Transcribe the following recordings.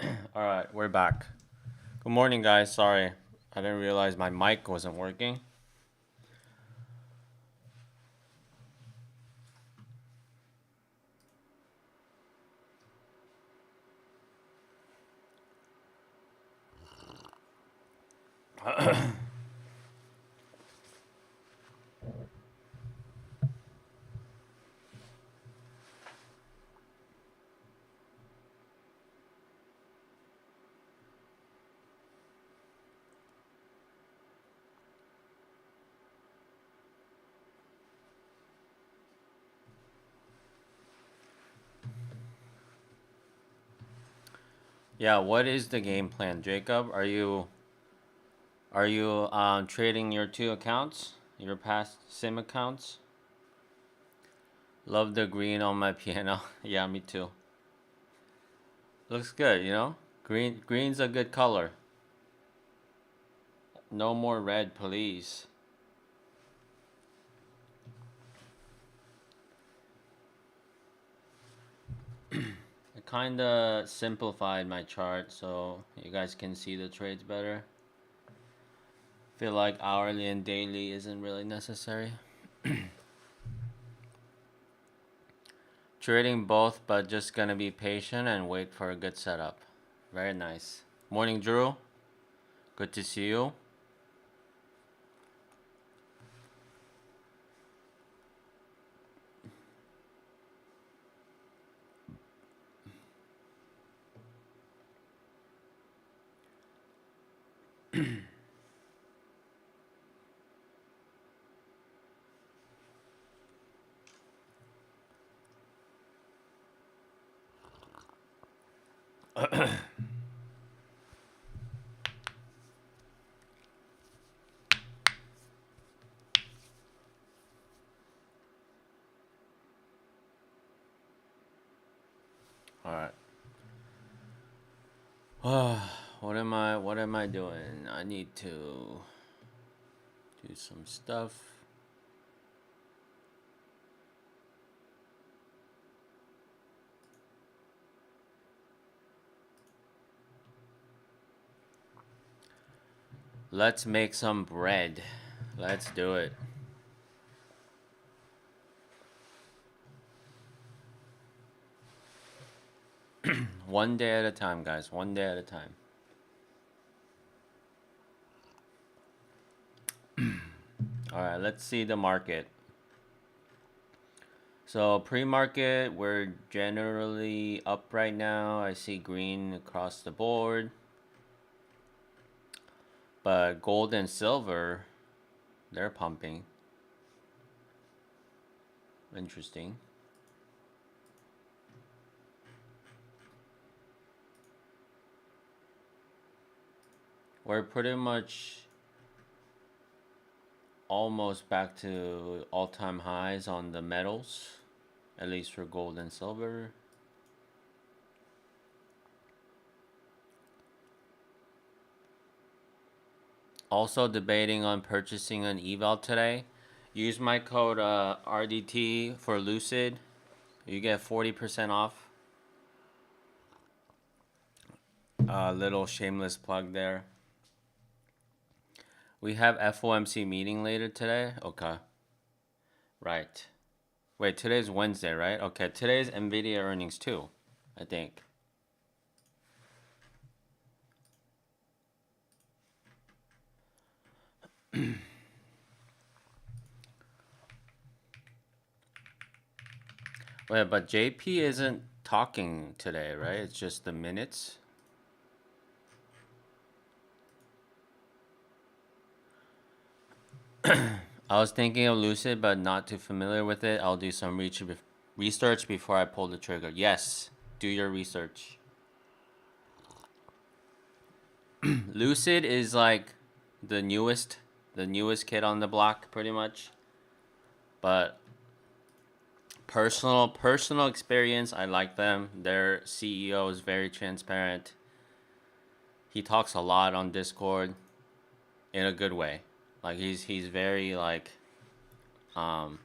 All right, we're back. Good morning, guys. Sorry, I didn't realize my mic wasn't working. Yeah, what is the game plan, Jacob? Are you trading your two accounts, your past sim accounts? Love the green on my piano. Yeah, me too. Looks good, you know. Green's a good color. No more red, please. I kind of simplified my chart so you guys can see the trades better. Feel like hourly and daily isn't really necessary. Trading both, but just gonna be patient and wait for a good setup. Very nice. Morning, Drew. Good to see you. All right. What am I doing? I need to do some stuff. Let's make some bread. Let's do it. One day at a time, guys. One day at a time. All right, let's see the market. So pre-market, we're generally up right now. I see green across the board. But gold and silver, they're pumping. Interesting. We're pretty much almost back to all-time highs on the metals, at least for gold and silver. Also debating on purchasing an eval today. Use my code RDT for Lucid. You get 40% off. Little shameless plug there. We have FOMC meeting later today. Okay. Right. Wait, today's Wednesday, right? Okay, today's Nvidia earnings too, I think. Wait, but JP isn't talking today, right? It's just the minutes. I was thinking of Lucid, but not too familiar with it. I'll do some research before I pull the trigger. Yes, do your research. Lucid is like the newest kid on the block, pretty much. But personal experience, I like them. Their CEO is very transparent. He talks a lot on Discord in a good way. Like he's very like um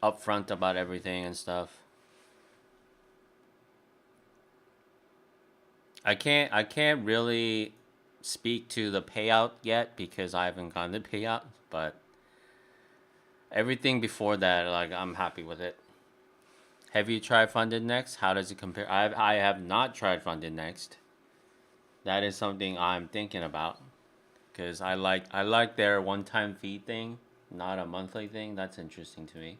upfront about everything and stuff. I can't really speak to the payout yet because I haven't gotten the payout, but everything before that, like, I'm happy with it. Have you tried Funded Next? How does it compare? I have not tried Funded Next. That is something I'm thinking about because I like their one-time fee thing, not a monthly thing. That's interesting to me.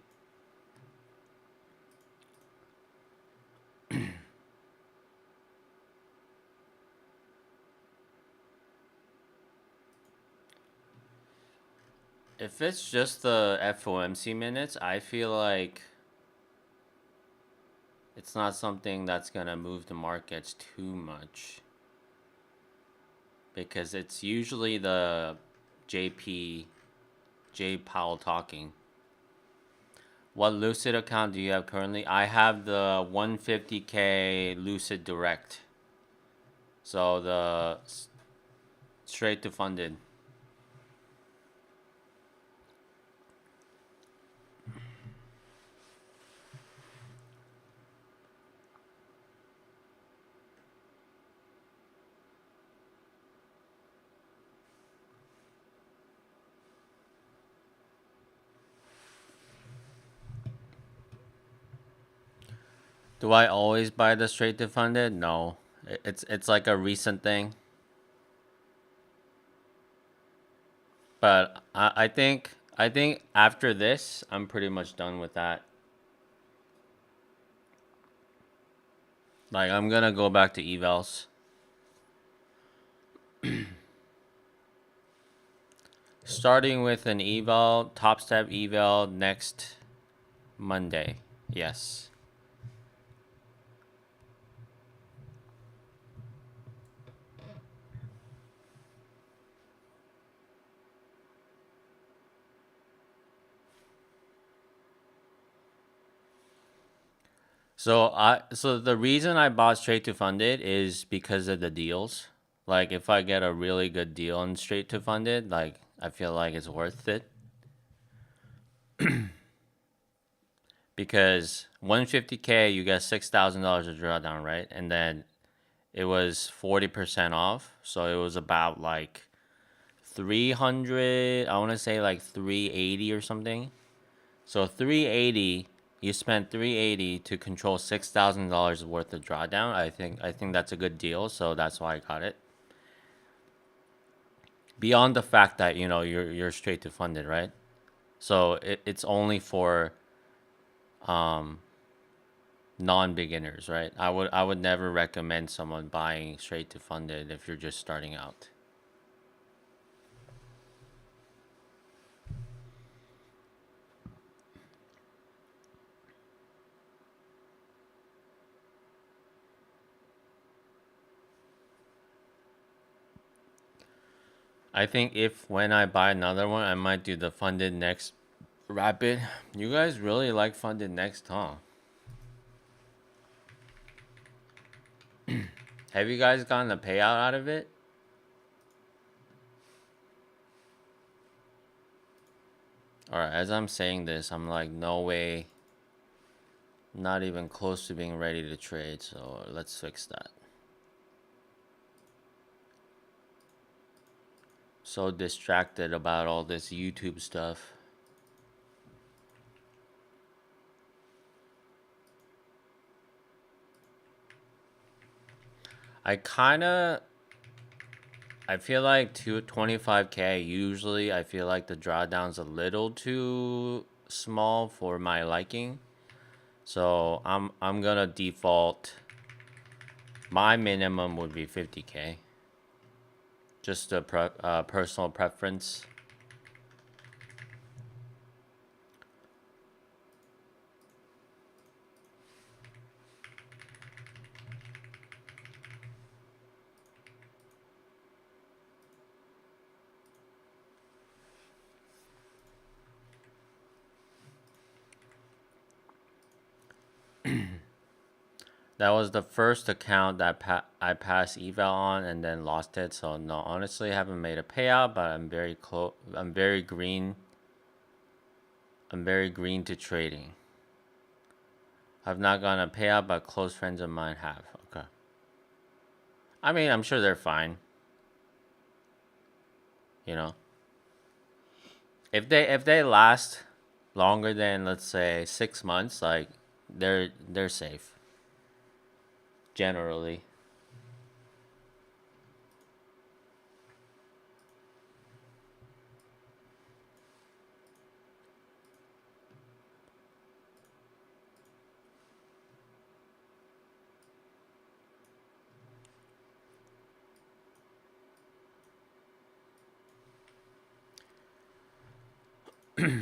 If it's just the FOMC minutes, I feel like it's not something that's gonna move the markets too much because it's usually the JP J Powell talking. What Lucid account do you have currently? I have the 150K Lucid Direct. So the straight to funded. Do I always buy the straight to funded? No. It's like a recent thing. But I think after this, I'm pretty much done with that. Like I'm gonna go back to evals. Starting with an eval, top step eval next Monday. Yes. So the reason I bought straight to funded is because of the deals. Like if I get a really good deal on straight to funded, like I feel like it's worth it because 150K you get $6,000 of drawdown, right? And then it was 40% off, so it was about like 300, I want to say like 380 or something. So 380, you spent 380 to control $6,000 worth of drawdown. I think that's a good deal, so that's why I got it. Beyond the fact that you're straight to funded, right? So it's only for um non-beginners, right? I would never recommend someone buying straight to funded if you're just starting out. I think if when I buy another one, I might do the funded next rapid. You guys really like funded next, huh? Have you guys gotten a payout out of it? Alright, as I'm saying this, I'm like, no way. Not even close to being ready to trade, so let's fix that. So distracted about all this YouTube stuff. I kinda I feel like 225K usually I feel like the drawdown's a little too small for my liking. So I'm gonna default. My minimum would be 50K. Just a personal preference. That was the first account that I passed eval on and then lost it. So no, honestly, I haven't made a payout, but I'm very close. I'm very green. I'm very green to trading. I've not gotten a payout, but close friends of mine have. Okay. I mean, I'm sure they're fine. You know, if they last longer than, let's say, 6 months, like they're safe generally.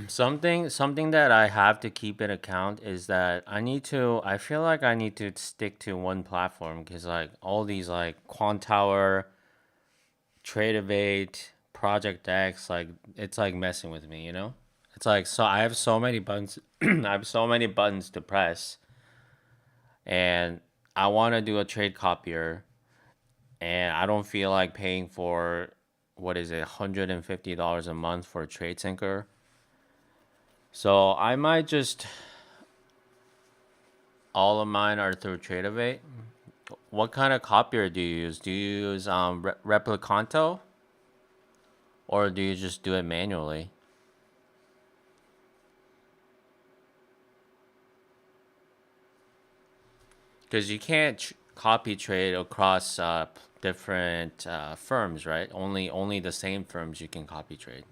Something that I have to keep in account is that I feel like I need to stick to one platform, because like all these like Quantower, Trade Evade, Project X, like it's like messing with me, you know? It's like, so I have so many buttons I have so many buttons to press, and I want to do a trade copier, and I don't feel like paying for, what is it, $150 a month for a trade syncer. So I might just, all of mine are through Tradeovate. What kind of copier do you use? Do you use Replicanto, or do you just do it manually? Because you can't copy trade across different firms, right? Only the same firms you can copy trade.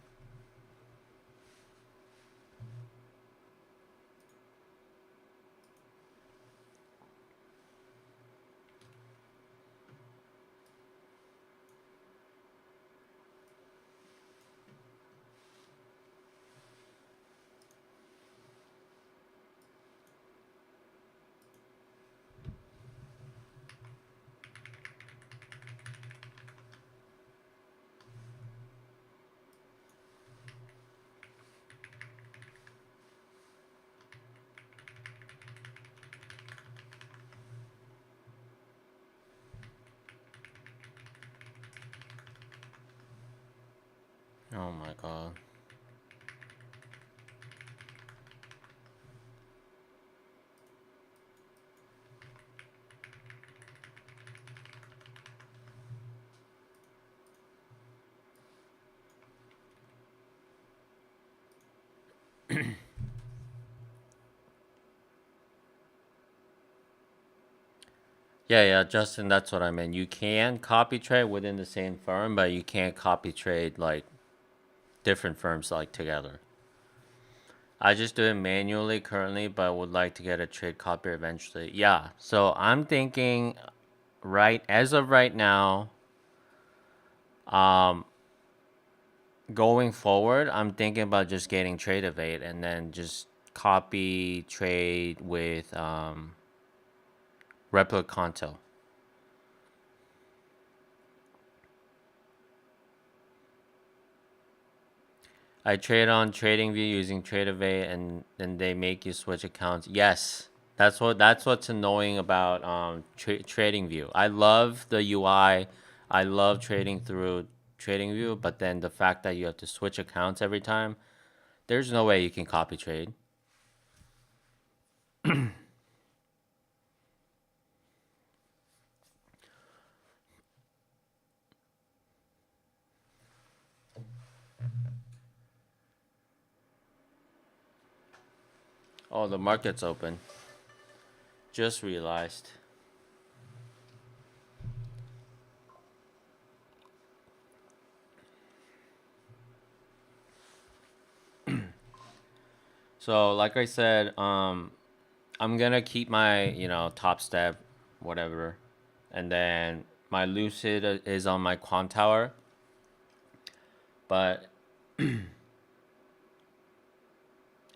Oh my god. Yeah, yeah, Justin, that's what I meant. You can copy trade within the same firm, but you can't copy trade like different firms like together. I just do it manually currently, but would like to get a trade copier eventually. Yeah, so I'm thinking, right as of right now, um, going forward, I'm thinking about just getting Trade Evade and then just copy trade with Replicanto. I trade on TradingView using TradeAway, and then they make you switch accounts. Yes, that's what's annoying about TradingView. I love the UI. I love trading through TradingView, but then the fact that you have to switch accounts every time, there's no way you can copy trade. Oh, the market's open. Just realized. So, like I said, I'm gonna keep my, top step, whatever, and then my lucid is on my quant tower. But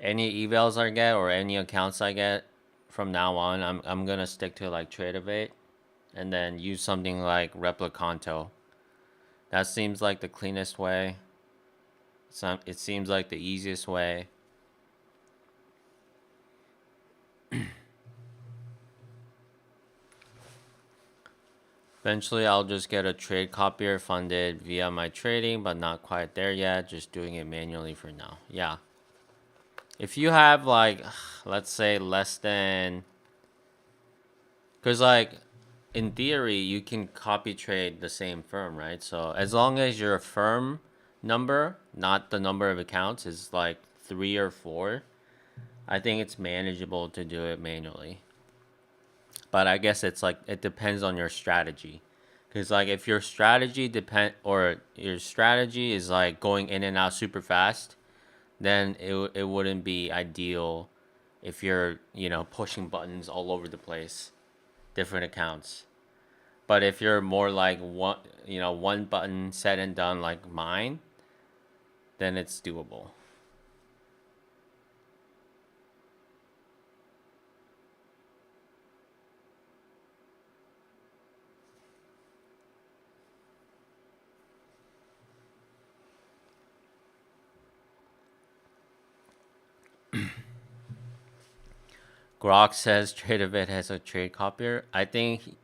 any evals I get or any accounts I get from now on, I'm gonna stick to like Tradeovate, and then use something like Replicanto. That seems like the cleanest way. It seems like the easiest way. Eventually, I'll just get a trade copier funded via my trading, but not quite there yet. Just doing it manually for now. Yeah. If you have like, let's say less than, because like in theory, you can copy trade the same firm, right? So as long as your firm number, not the number of accounts, is like 3 or 4, I think it's manageable to do it manually. But I guess it's like it depends on your strategy. Cuz like if your strategy is like going in and out super fast, then it wouldn't be ideal if you're, pushing buttons all over the place, different accounts. But if you're more like one button said and done like mine, then it's doable. Grok says TradeOvate has a trade copier. I think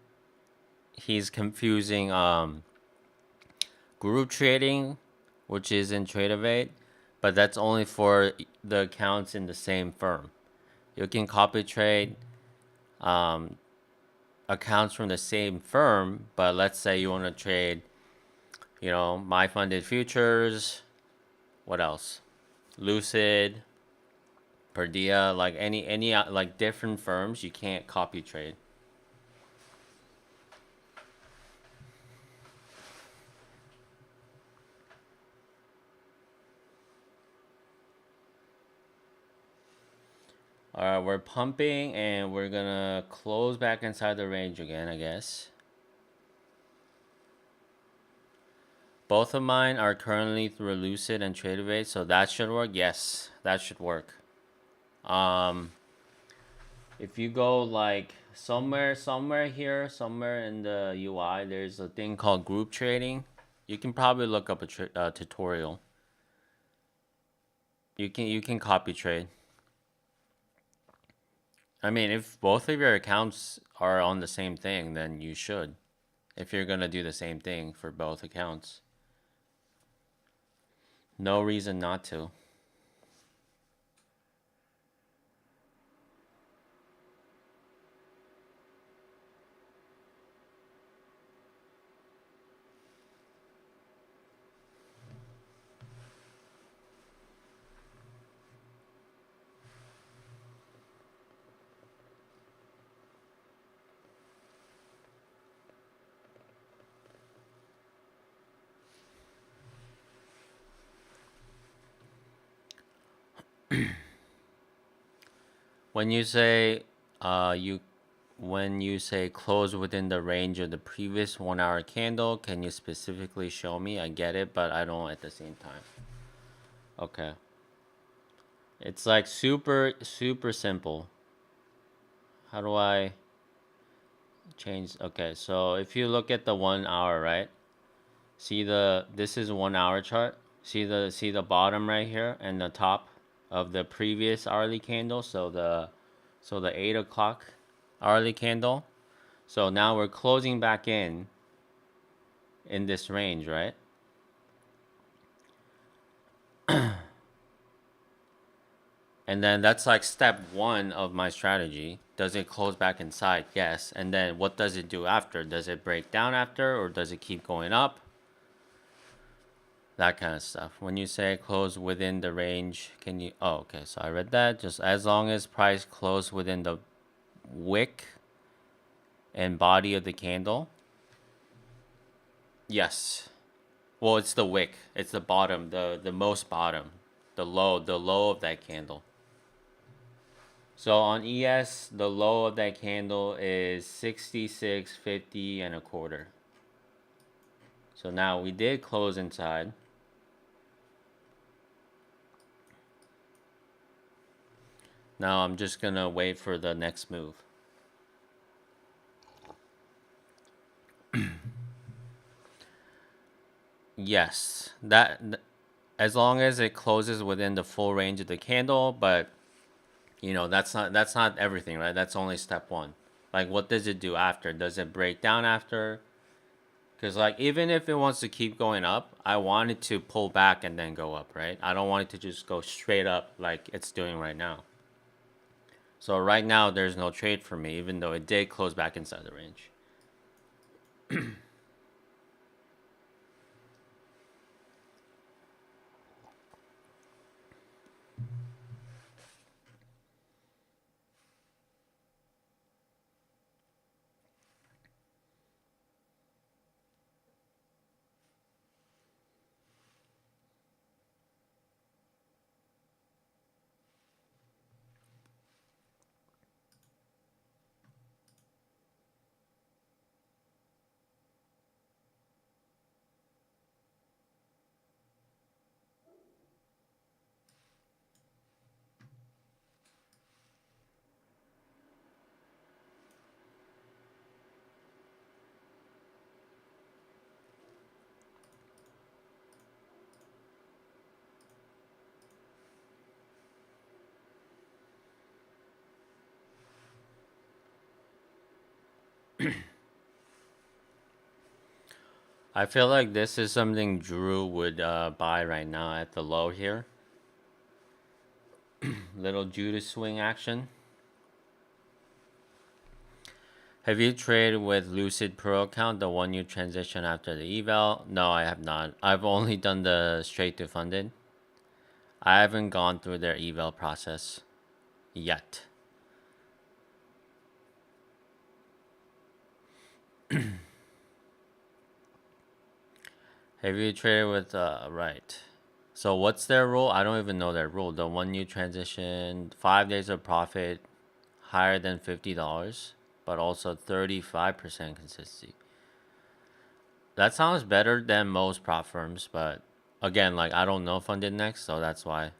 he's confusing group trading, which is in TradeOvate, but that's only for the accounts in the same firm. You can copy trade accounts from the same firm, but let's say you want to trade, my funded futures. What else? Lucid, Perdia, like any like different firms, you can't copy trade. All right, we're pumping and we're gonna close back inside the range again, I guess. Both of mine are currently through Lucid and TradeOvate, so that should work. Yes, that should work. If you go like somewhere here, somewhere in the UI, there's a thing called group trading. You can probably look up a tutorial. You can copy trade. I mean, if both of your accounts are on the same thing, then you should. If you're gonna do the same thing for both accounts, no reason not to. When you say when you say close within the range of the previous 1 hour candle, can you specifically show me? I get it, but I don't at the same time. Okay. It's like super simple. How do I change? Okay, so if you look at the 1 hour, right? This is a 1 hour chart. See the bottom right here and the top of the previous hourly candle. So the 8 o'clock hourly candle. So now we're closing back in this range, right? And then that's like step 1 of my strategy. Does it close back inside? Yes. And then what does it do after? Does it break down after, or does it keep going up? That kind of stuff. When you say close within the range, can you... Oh, okay. So I read that. Just as long as price close within the wick and body of the candle. Yes. Well, it's the wick. It's the bottom, the most bottom. The low of that candle. So on ES, the low of that candle is 66.50 and a quarter. So now we did close inside. Now I'm just gonna wait for the next move. Yes, as long as it closes within the full range of the candle, but that's not everything, right? That's only step 1. Like, what does it do after? Does it break down after? Because like, even if it wants to keep going up, I want it to pull back and then go up, right? I don't want it to just go straight up like it's doing right now. So right now there's no trade for me, even though it did close back inside the range. I feel like this is something Drew would buy right now at the low here. Little Judas swing action. Have you traded with Lucid Pro account, the one you transition after the eval? No, I have not. I've only done the straight to funded. I haven't gone through their eval process yet. Have you traded with right? So what's their rule? I don't even know their rule. The one you transitioned, 5 days of profit, higher than $50, but also 35% consistency. That sounds better than most prop firms, but again, like I don't know funded next, so that's why.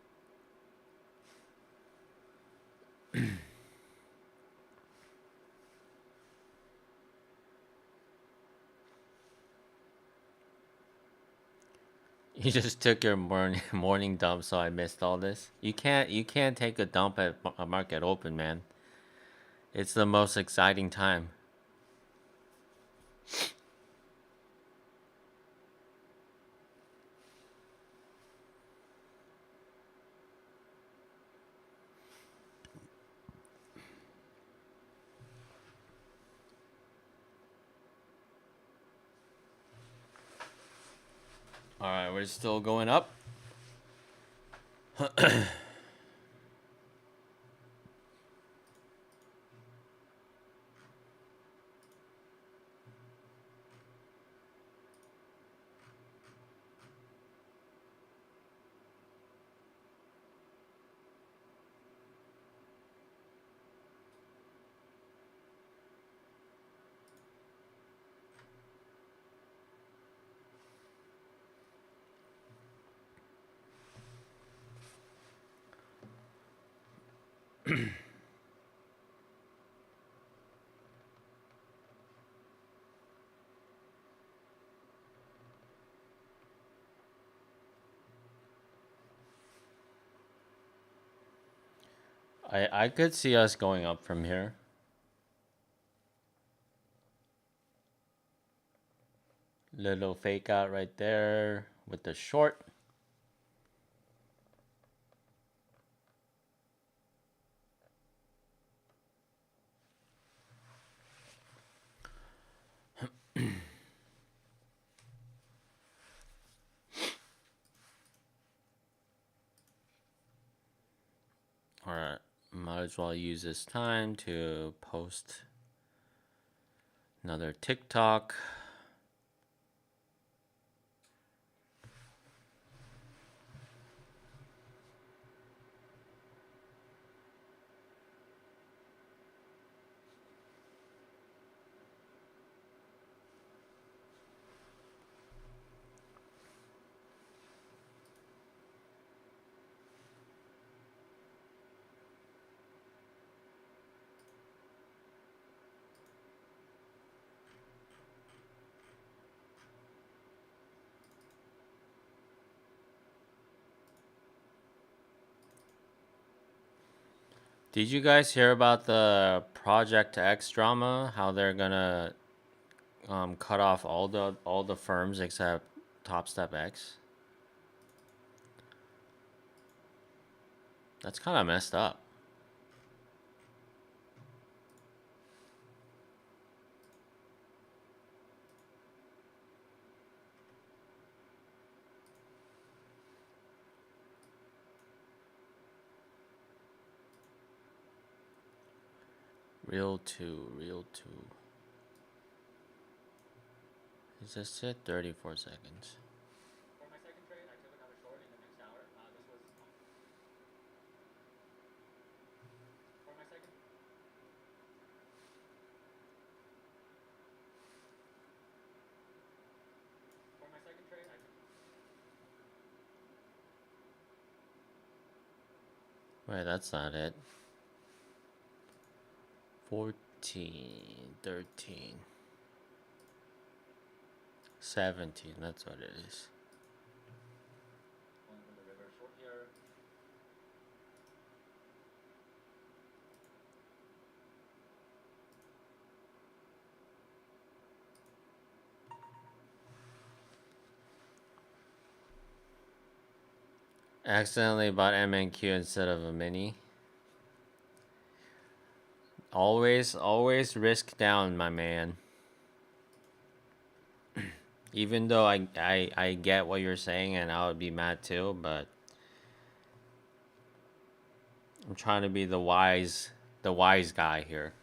You just took your morning dump, so I missed all this. You can't take a dump at a market open, man. It's the most exciting time. All right, we're still going up. I could see us going up from here. Little fake out right there with the short. All right, might as well use this time to post another TikTok. Did you guys hear about the Project X drama? How they're gonna cut off all the firms except Topstep X? That's kind of messed up. Real 2, real 2. Is this it? 34 seconds. Wait, that's not it. 14, 13, 17, that's what it is. Accidentally bought MNQ instead of a mini. Always risk down, my man. Even though I get what you're saying and I would be mad too, but I'm trying to be the wise guy here.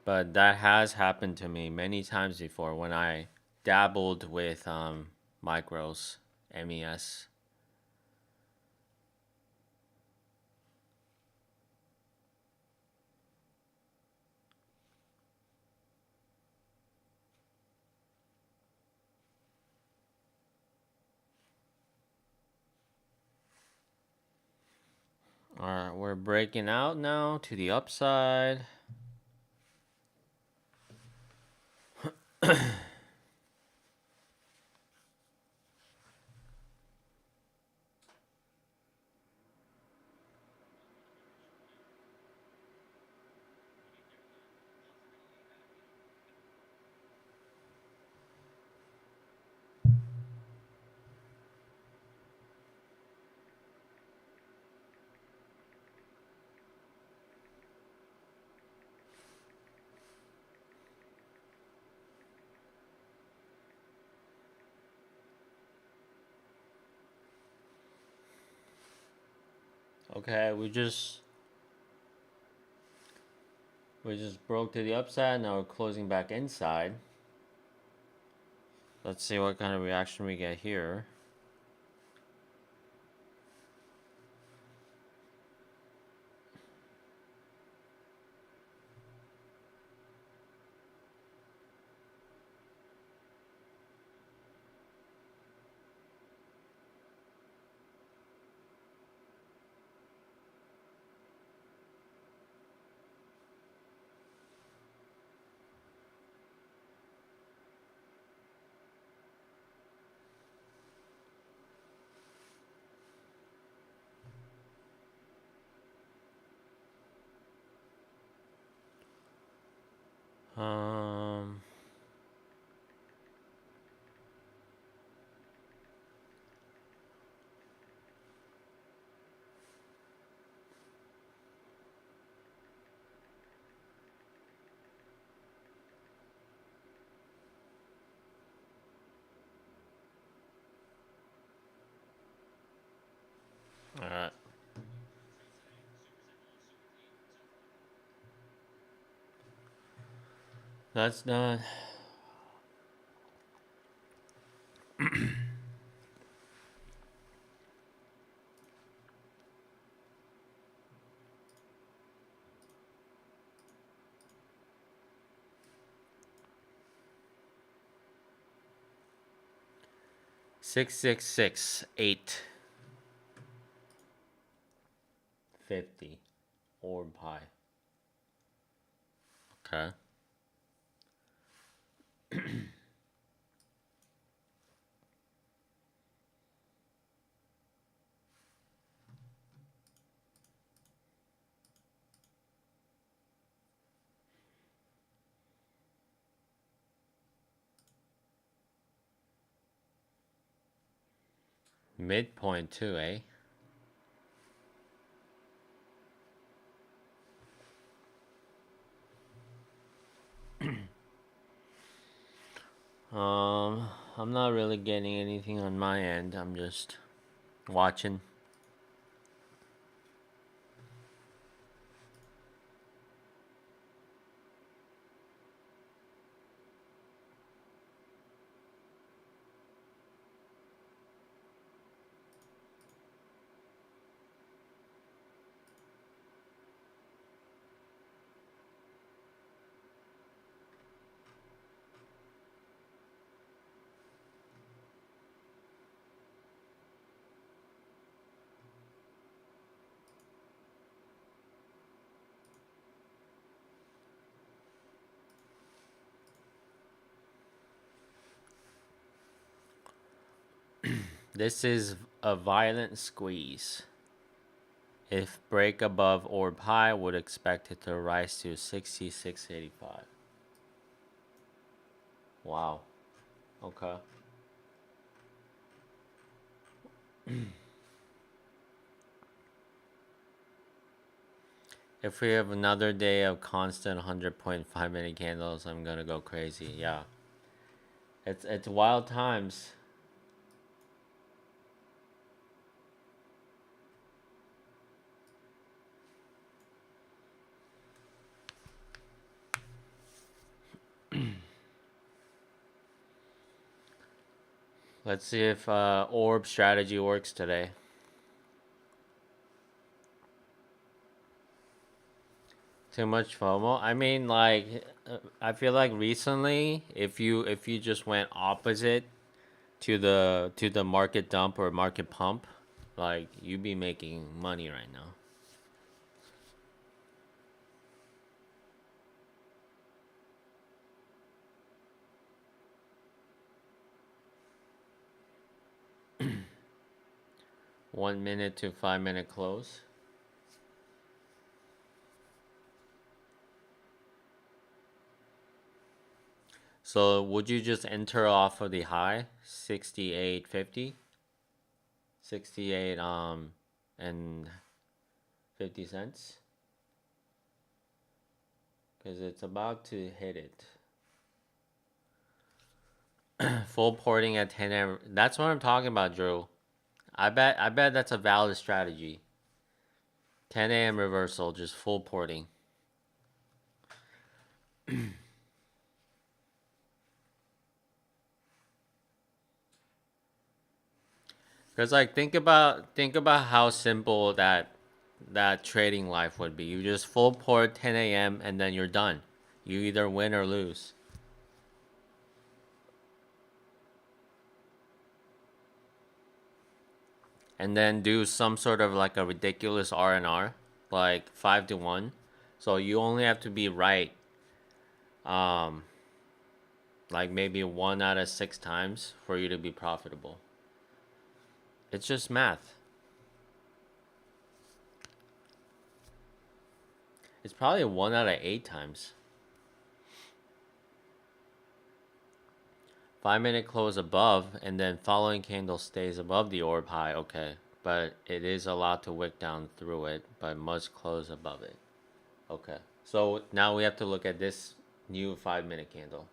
But that has happened to me many times before when I dabbled with micros, MES. Alright, we're breaking out now to the upside. Okay, we just broke to the upside. Now we're closing back inside. Let's see what kind of reaction we get here. All right. That's done. $6,668.50 orb high. Okay. Midpoint too, eh? I'm not really getting anything on my end. I'm just watching. This is a violent squeeze. If break above orb high, would expect it to rise to 66.85. Wow. Okay. If we have another day of constant 100.5 minute candles, I'm gonna go crazy. Yeah. It's wild times. Let's see if orb strategy works today. Too much FOMO. I mean, like, I feel like recently, if you just went opposite to the market dump or market pump, like you'd be making money right now. One minute to 5 minute close. So would you just enter off of the high 68.50, 68 and 50 cents? Because it's about to hit it. Full porting at 10 a.m. That's what I'm talking about, Drew. I bet that's a valid strategy. 10 a.m. reversal, just full porting. Because like think about how simple that trading life would be. You just full port 10 a.m. and then you're done. You either win or lose. And then do some sort of like a ridiculous R&R, like 5 to 1. So you only have to be right, um, like maybe 1 out of 6 times for you to be profitable. It's just math. It's probably 1 out of 8 times. 5 minute close above, and then following candle stays above the orb high. Okay, but it is allowed to wick down through it, but must close above it. Okay, so now we have to look at this new 5 minute candle.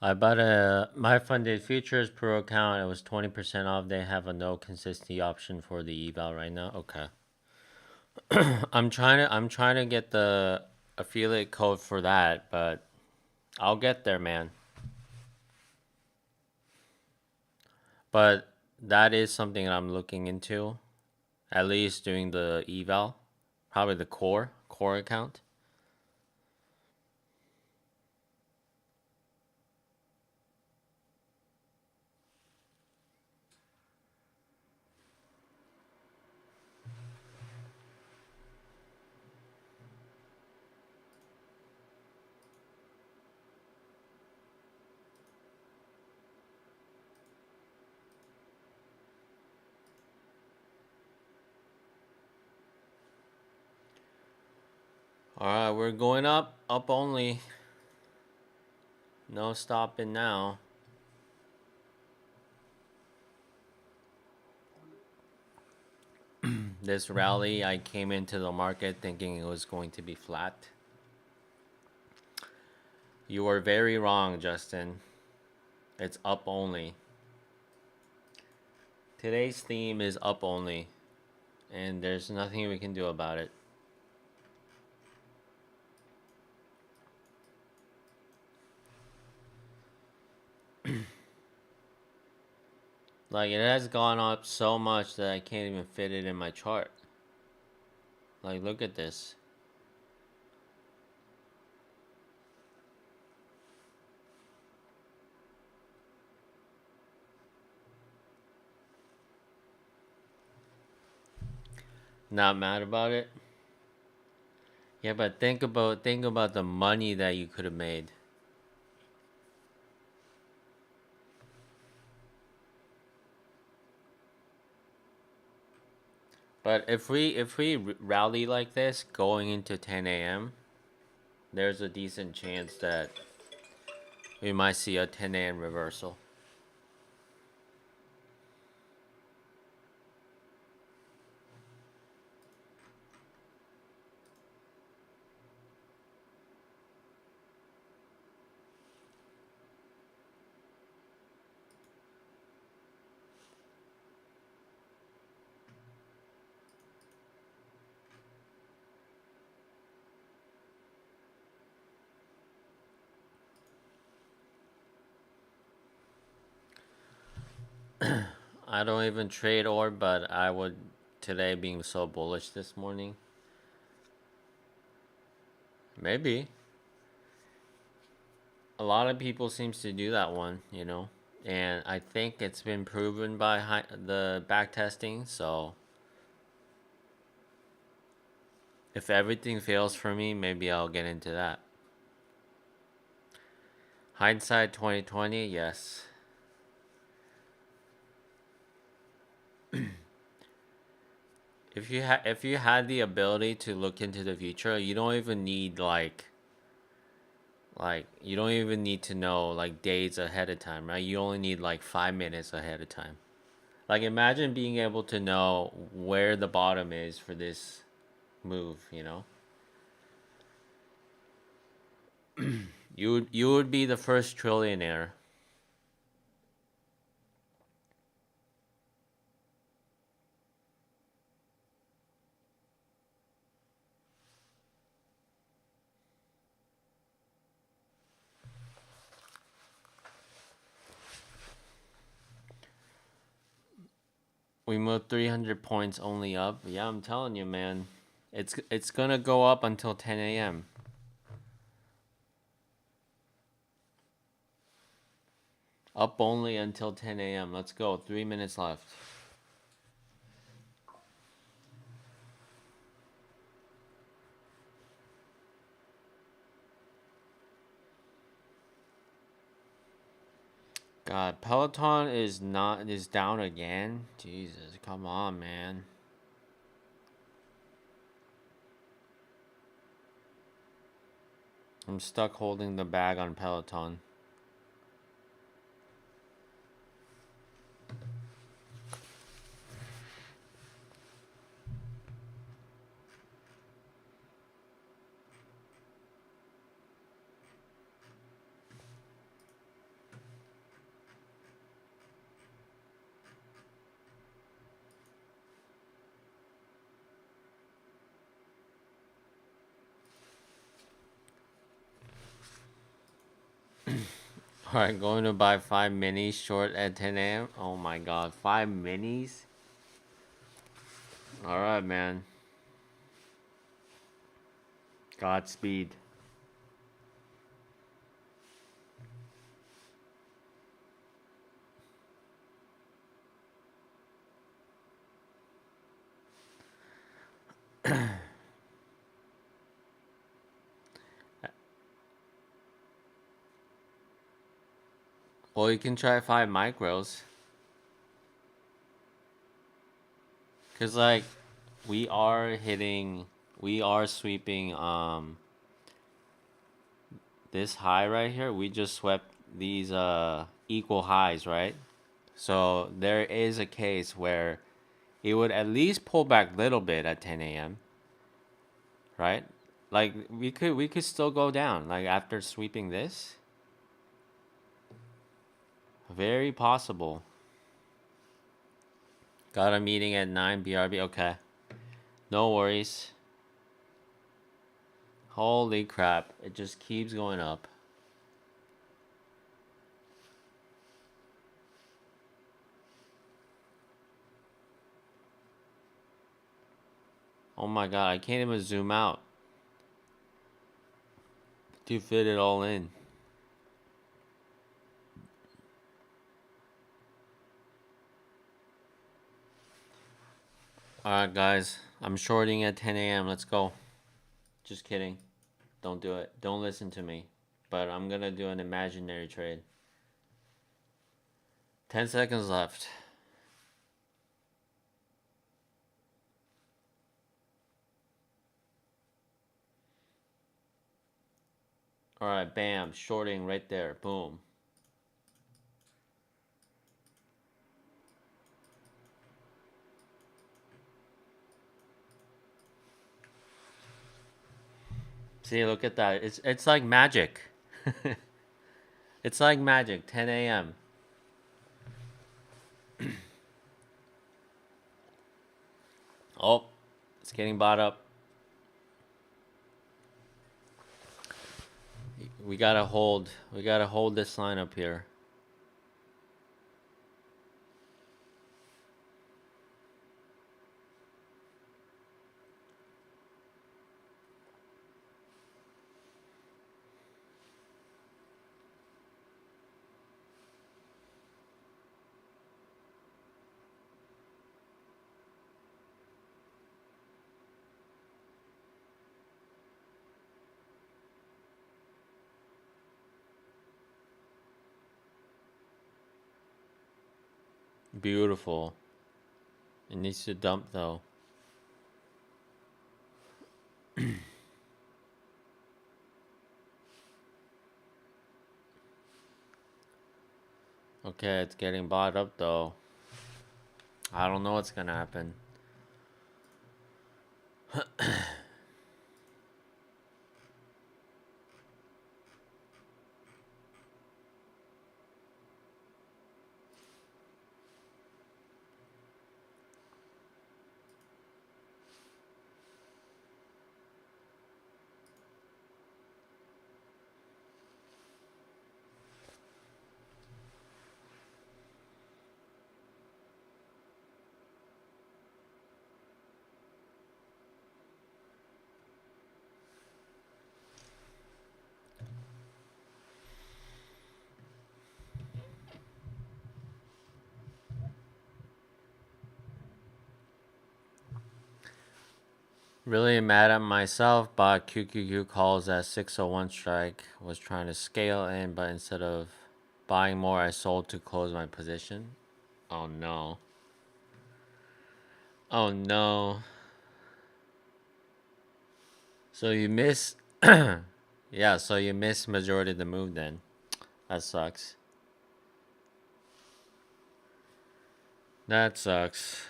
I bought my funded futures pro account. It was 20% off. They have a no consistency option for the eval right now. Okay. I'm trying to get the affiliate code for that, but I'll get there, man. But that is something that I'm looking into, at least doing the eval, probably the core account. All right, we're going up only. No stopping now. This rally, I came into the market thinking it was going to be flat. You were very wrong, Justin. It's up only. Today's theme is up only, and there's nothing we can do about it. Like, it has gone up so much that I can't even fit it in my chart. Like, look at this. Not mad about it? Yeah, but think about the money that you could have made. But if we rally like this going into 10 a.m., there's a decent chance that we might see a 10 a.m. reversal. I don't even trade orb, but I would today being so bullish this morning. Maybe. A lot of people seems to do that one, you know. And I think it's been proven by the back testing, so if everything fails for me, maybe I'll get into that. Hindsight 2020, yes. If you had the ability to look into the future, you don't even need like you don't even need to know like days ahead of time, right? You only need like 5 minutes ahead of time. Like, imagine being able to know where the bottom is for this move, you know? You would be the first trillionaire. We moved 300 points only up. Yeah, I'm telling you, man. It's gonna go up until 10 a.m. Up only until 10 a.m. Let's go. 3 minutes left. God, Peloton is down again. Jesus, come on, man. I'm stuck holding the bag on Peloton. Alright, going to buy 5 minis short at 10 a.m. Oh my god, 5 minis? Alright, man. Godspeed. Well, you can try 5 micros. Because, like, we are sweeping, this high right here. We just swept these, equal highs, right? So, there is a case where it would at least pull back a little bit at 10 a.m., right? Like, we could still go down, like, after sweeping this. Very possible. Got a meeting at 9 BRB. Okay. No worries. Holy crap. It just keeps going up. Oh my god, I can't even zoom out to fit it all in. Alright, guys. I'm shorting at 10 a.m. Let's go. Just kidding. Don't do it. Don't listen to me. But I'm gonna do an imaginary trade. 10 seconds left. Alright, bam. Shorting right there. Boom. See, look at that. It's like magic. It's like magic. 10 a.m. Oh, it's getting bought up. We gotta hold. We gotta hold this line up here. Beautiful. It needs to dump though. Okay, it's getting bought up though. I don't know what's gonna happen. Really mad at myself. Bought QQQ calls at 601 strike. Was trying to scale in, but instead of buying more, I sold to close my position. Oh no. Oh no. So you miss. Yeah, so you missed majority of the move then. That sucks. That sucks.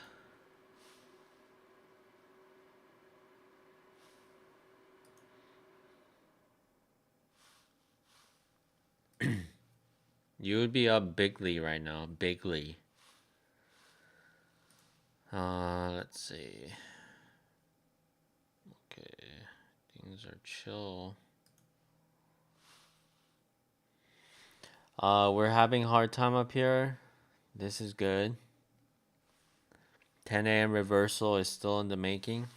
You would be up bigly right now. Bigly. Let's see. Okay. Things are chill. We're having a hard time up here. This is good. 10 a.m. reversal is still in the making.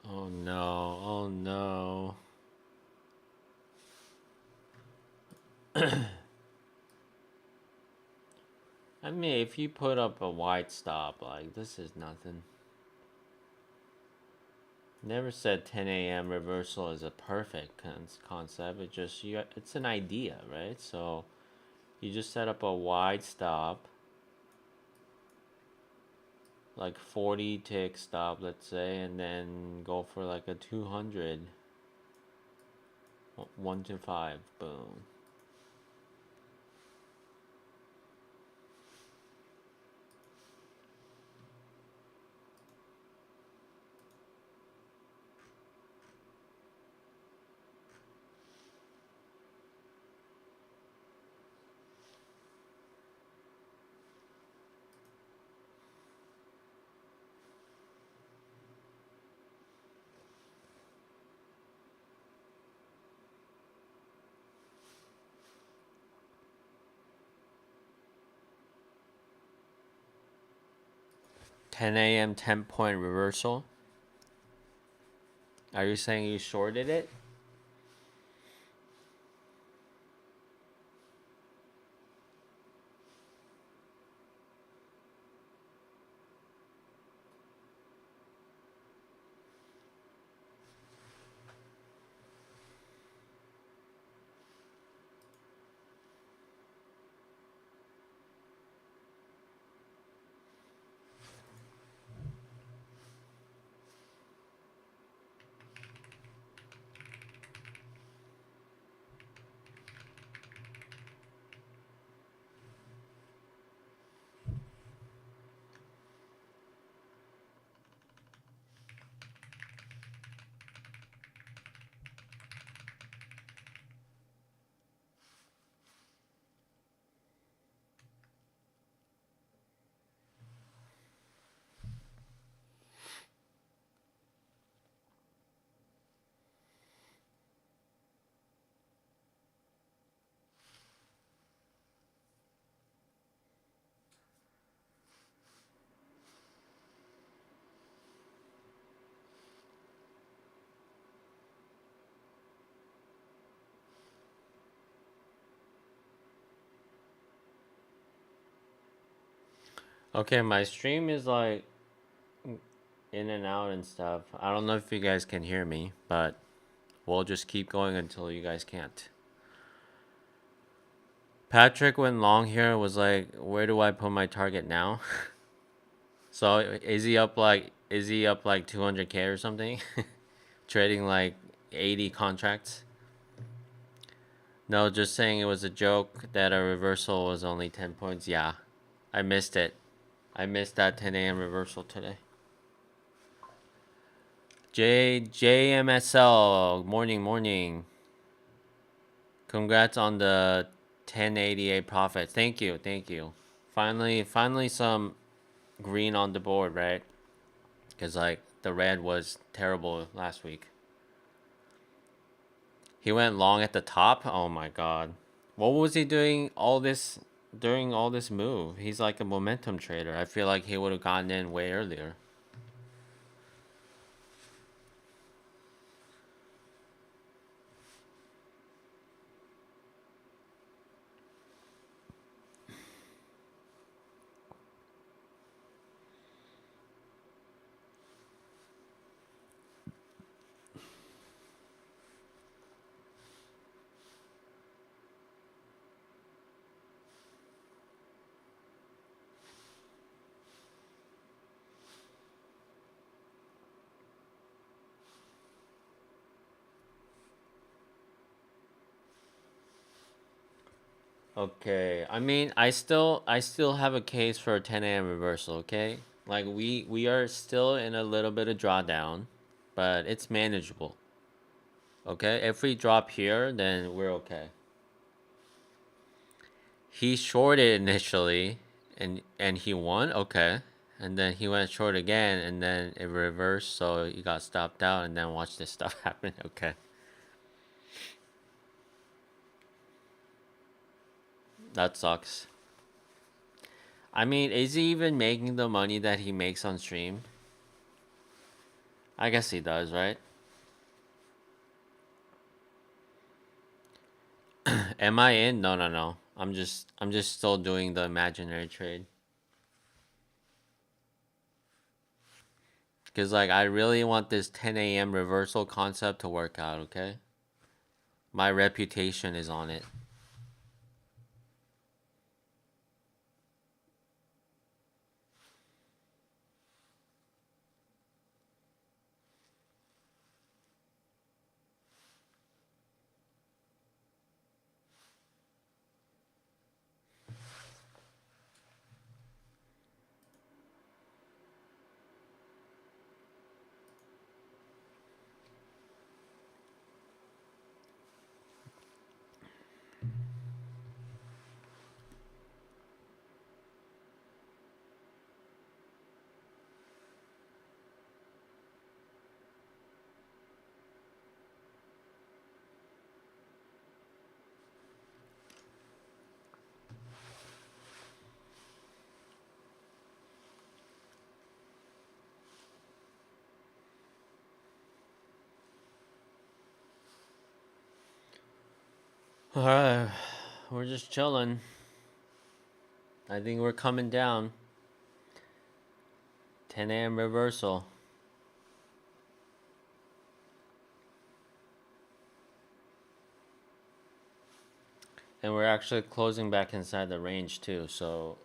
Oh no, oh no. I mean, if you put up a wide stop, like, this is nothing. Never said 10 a.m. reversal is a perfect concept. It just it's an idea, right? So you just set up a wide stop, like 40 tick stop, let's say, and then go for like a 200, 1 to 5, boom. Ten a.m. 10-point reversal. Are you saying you shorted it? Okay, my stream is like in and out and stuff. I don't know if you guys can hear me, but we'll just keep going until you guys can't. Patrick went long here, was like, where do I put my target now? So is he up like 200K or something? Trading like 80 contracts? No, just saying it was a joke that a reversal was only 10 points. Yeah, I missed it. I missed that 10 a.m. reversal today. JMSL, morning. Congrats on the 1088 profit. Thank you. Finally some green on the board, right? Because like the red was terrible last week. He went long at the top. Oh my god, what was he doing during all this move? He's like a momentum trader. I feel like he would have gotten in way earlier. Okay, I mean, I still have a case for a 10 a.m. reversal. Okay, like we are still in a little bit of drawdown, but it's manageable. Okay, if we drop here, then we're okay. He shorted initially, and he won. Okay, and then he went short again, and then it reversed, so he got stopped out, and then watch this stuff happen. Okay, that sucks. I mean, is he even making the money that he makes on stream? I guess he does, right? Am I in? No, no, no. I'm just still doing the imaginary trade. Cause like I really want this 10 a.m. reversal concept to work out, okay? My reputation is on it. Alright, we're just chilling. I think we're coming down. 10 a.m. reversal. And we're actually closing back inside the range too, so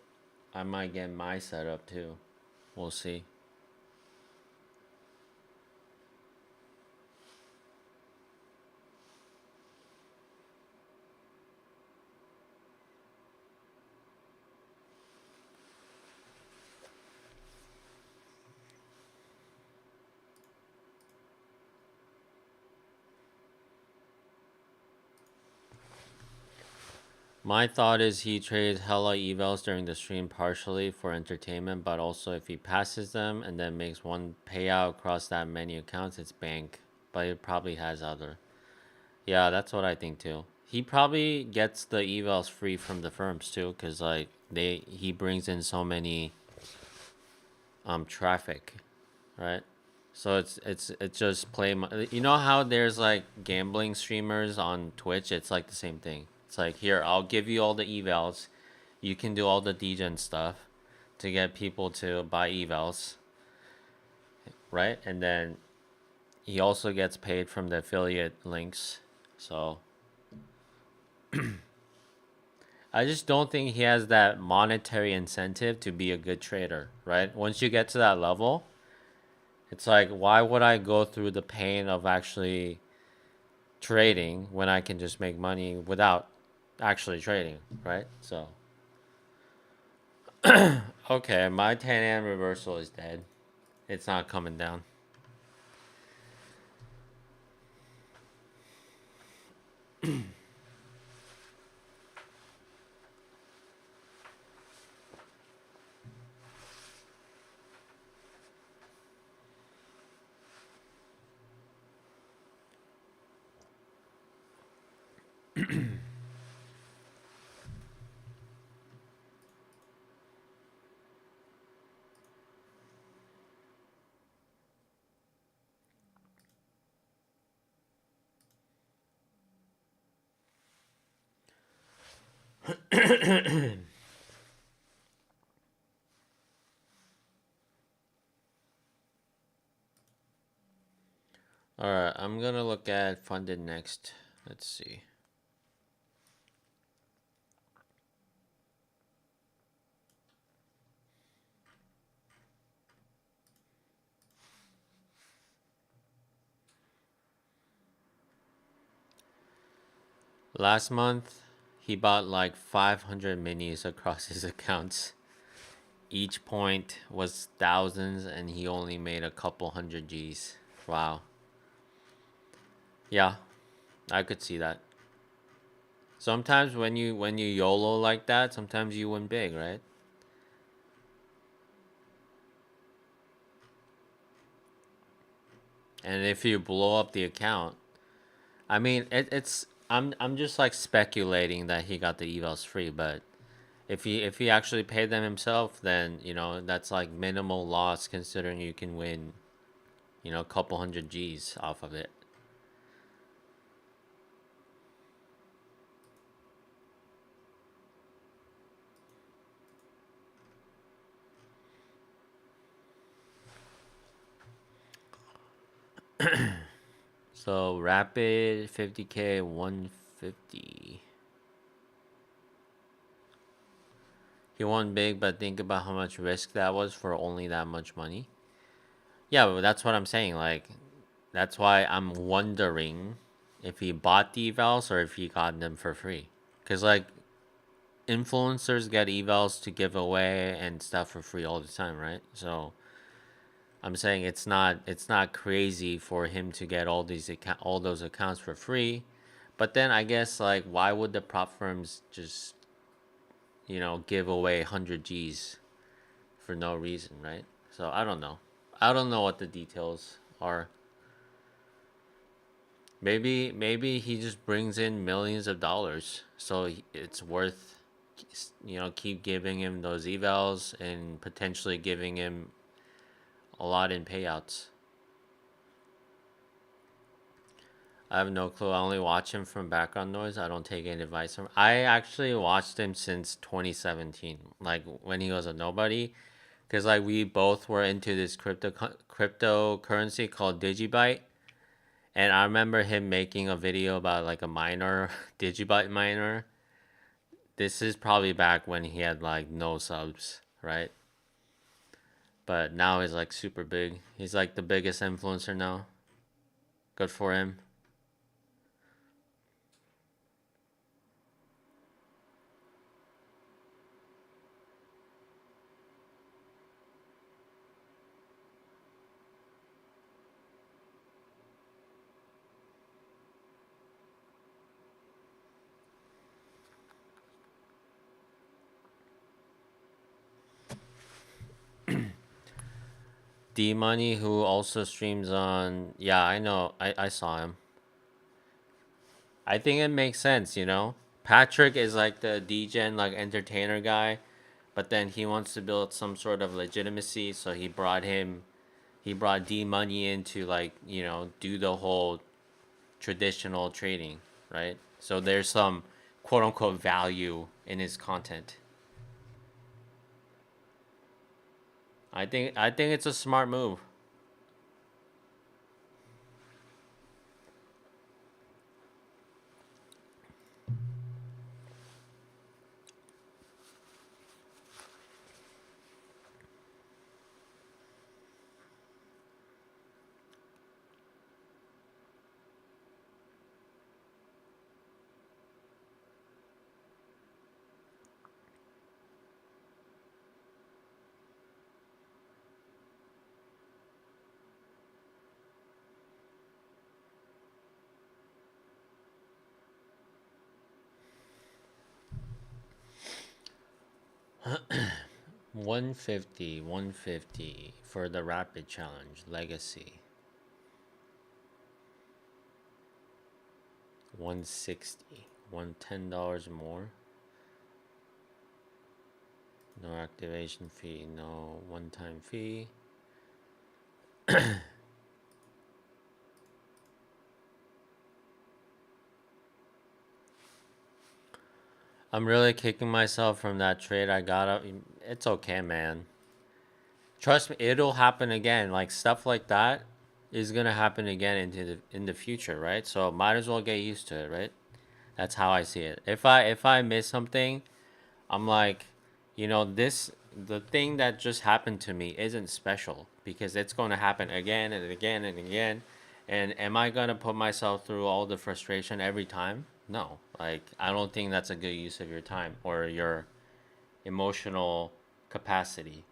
I might get my setup too. We'll see. My thought is he trades hella evals during the stream partially for entertainment, but also if he passes them and then makes one payout across that many accounts, it's bank. But it probably has other. Yeah, that's what I think too. He probably gets the evals free from the firms too, cause like he brings in so many traffic, right? So it's just play. You know how there's like gambling streamers on Twitch? It's like the same thing. It's like here, I'll give you all the evals. You can do all the degen stuff to get people to buy evals, right? And then he also gets paid from the affiliate links. So I just don't think he has that monetary incentive to be a good trader, right? Once you get to that level, it's like why would I go through the pain of actually trading when I can just make money without actually trading, right? So, okay, my 10 a.m. reversal is dead. It's not coming down. All right, I'm gonna look at funded next. Let's see. Last month, He bought like 500 minis across his accounts. Each point was thousands, and he only made a couple hundred G's. Wow. Yeah, I could see that. Sometimes when you YOLO like that, sometimes you win big, right? And if you blow up the account, I mean, it's I'm just like speculating that he got the evals free, but if he actually paid them himself, then that's like minimal loss considering you can win, a couple hundred G's off of it. So rapid 50K 150. He won big, but think about how much risk that was for only that much money. Yeah, but that's what I'm saying. Like, that's why I'm wondering if he bought the evals or if he got them for free. Because, like, influencers get evals to give away and stuff for free all the time, right? So I'm saying it's not crazy for him to get all those accounts for free. But then I guess, like, why would the prop firms just give away 100 G's for no reason, right? So I don't know. I don't know what the details are. Maybe he just brings in millions of dollars, so it's worth keep giving him those evals and potentially giving him a lot in payouts. I have no clue. I only watch him from background noise. I don't take any advice from. I actually watched him since 2017, like when he was a nobody, because like we both were into this cryptocurrency called Digibyte, and I remember him making a video about like a miner, Digibyte miner. This is probably back when he had like no subs, right? But now he's like super big. He's like the biggest influencer now. Good for him. D Money, who also streams on. Yeah, I know. I saw him. I think it makes sense. Patrick is like the DGen, like entertainer guy, but then he wants to build some sort of legitimacy, so he brought D Money in to like, do the whole traditional trading, right? So there's some quote unquote value in his content. I think it's a smart move. 150 for the rapid challenge legacy. 160. $10 more. No activation fee, no one-time fee. I'm really kicking myself from that trade I got up. It's okay, man. Trust me, it'll happen again. Like stuff like that is gonna happen again in the future, right? So might as well get used to it, right? That's how I see it. If I miss something, I'm like, this the thing that just happened to me isn't special because it's going to happen again and again and again. And am I going to put myself through all the frustration every time? No, like I don't think that's a good use of your time or your emotional capacity.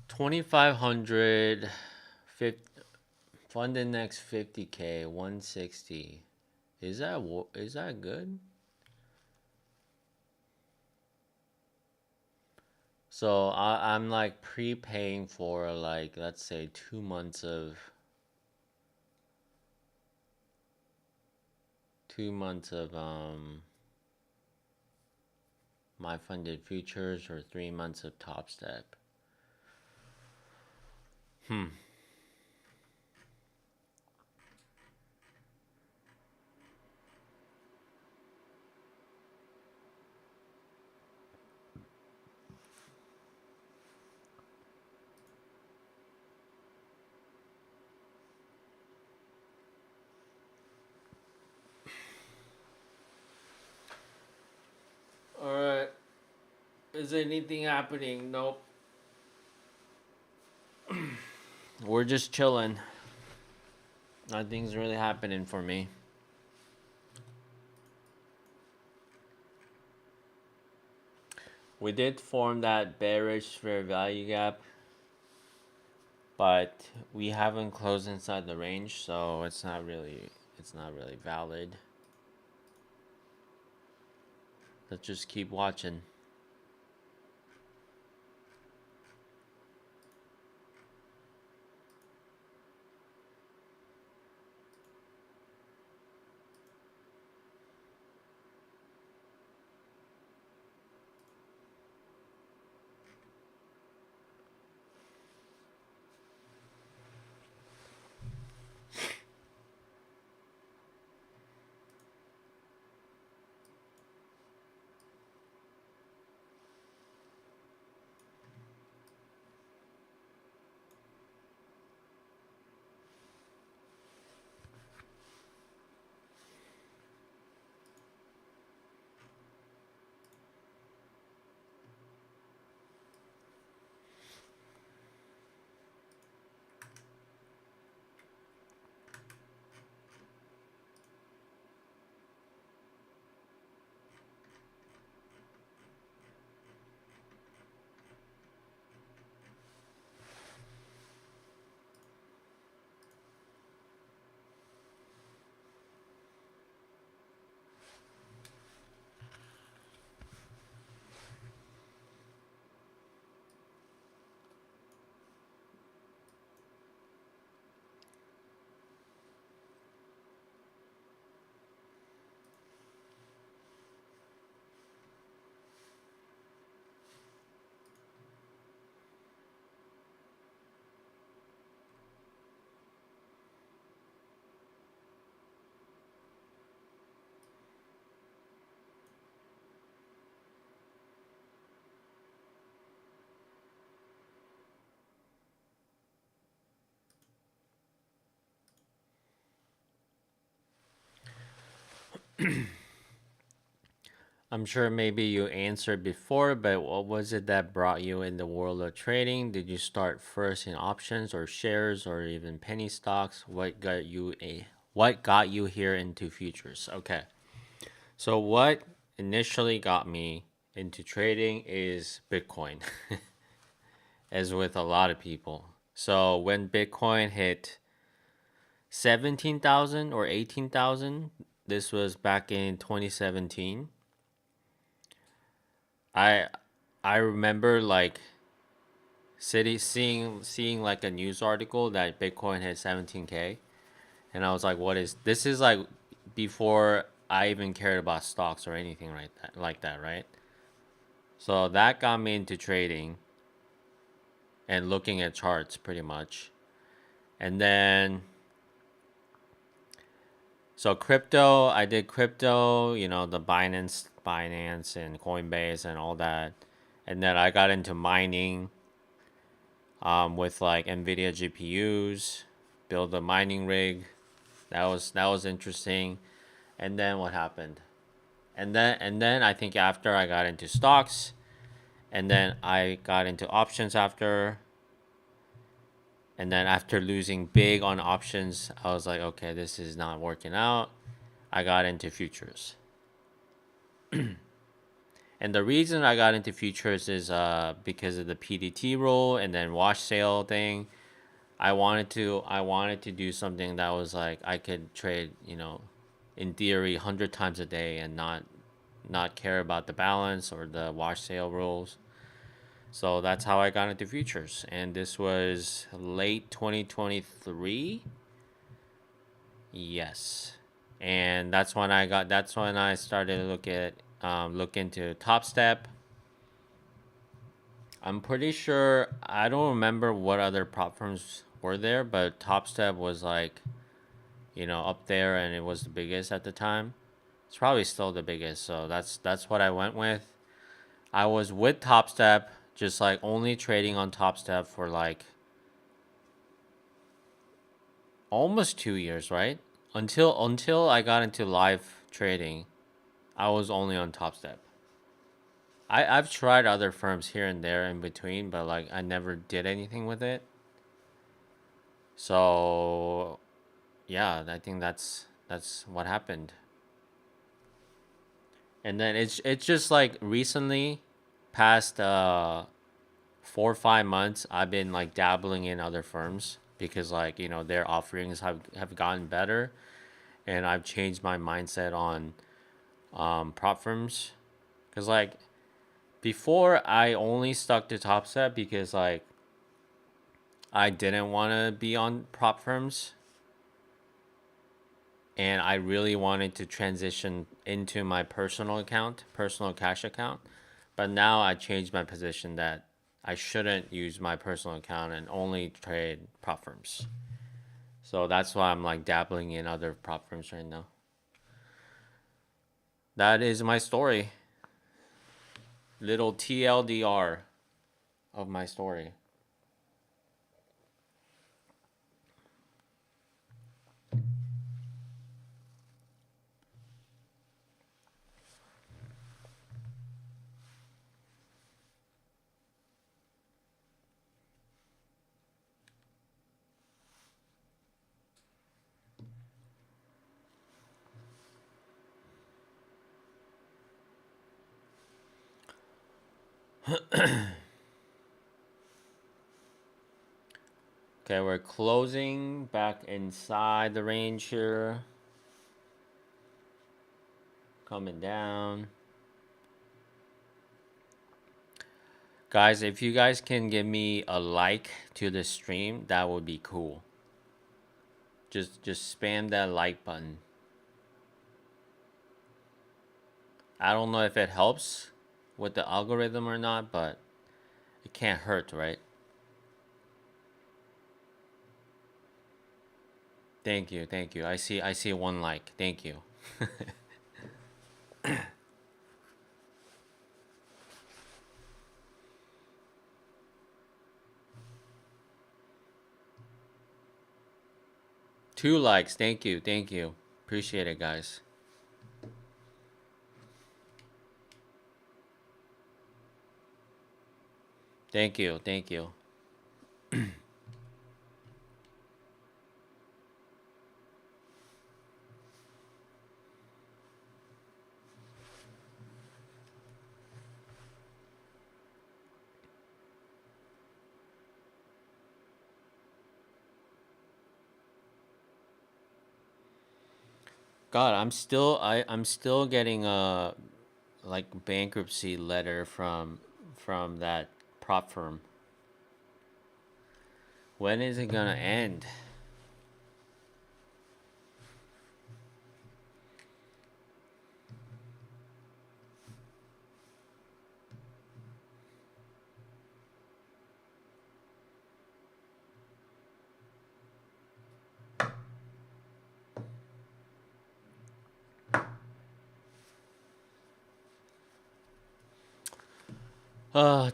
$2,500 fund the next 50K 160. Is that good? So I'm like prepaying for like let's say 2 months of my funded futures or 3 months of topstep. Hmm. All right. Is anything happening? Nope. We're just chilling. Nothing's really happening for me. We did form that bearish fair value gap, but we haven't closed inside the range, so it's not really valid. Let's just keep watching. I'm sure maybe you answered before, but what was it that brought you in the world of trading? Did you start first in options or shares or even penny stocks? What got you here into futures? Okay. So what initially got me into trading is Bitcoin, as with a lot of people. So when Bitcoin hit 17,000 or 18,000, this was back in 2017. I I remember like seeing like a news article that Bitcoin hit 17K, and I was like, what is this? Is like before I even cared about stocks or anything like that, right? So that got me into trading and looking at charts pretty much. And then so crypto, I did crypto, the Binance and Coinbase and all that. And then I got into mining with like Nvidia GPUs. build a mining rig. That was interesting. And then what happened? And then I think after I got into stocks, and then I got into options after. And then after losing big on options, I was like, okay, this is not working out. I got into futures. And the reason I got into futures is because of the PDT rule and then wash sale thing. I wanted to do something that was like I could trade, in theory 100 times a day and not care about the balance or the wash sale rules. So that's how I got into futures. And this was late 2023. Yes. And that's when I started to look into topstep. I'm pretty sure I don't remember what other prop firms were there, but topstep was like, up there, and it was the biggest at the time. It's probably still the biggest, so that's what I went with. I was with topstep, just like only trading on topstep for like almost 2 years, right? Until I got into live trading, I was only on topstep. I've tried other firms here and there in between, but like I never did anything with it. So yeah, I think that's what happened. And then it's just like recently, past 4 or 5 months, I've been like dabbling in other firms because like their offerings have gotten better, and I've changed my mindset on prop firms because like before I only stuck to topstep because like I didn't want to be on prop firms, and I really wanted to transition into my personal cash account. But now I changed my position that I shouldn't use my personal account and only trade prop firms. So that's why I'm like dabbling in other prop firms right now. That is my story. Little TLDR of my story. Okay, we're closing back inside the range here. Coming down. Guys, if you guys can give me a like to the stream, that would be cool. Just spam that like button. I don't know if it helps with the algorithm or not, but it can't hurt, right? Thank you, thank you. I see one like. Thank you. Two likes. Thank you, thank you. Appreciate it, guys. Thank you, thank you. God, I'm still getting a like bankruptcy letter from that prop firm. When is it gonna end?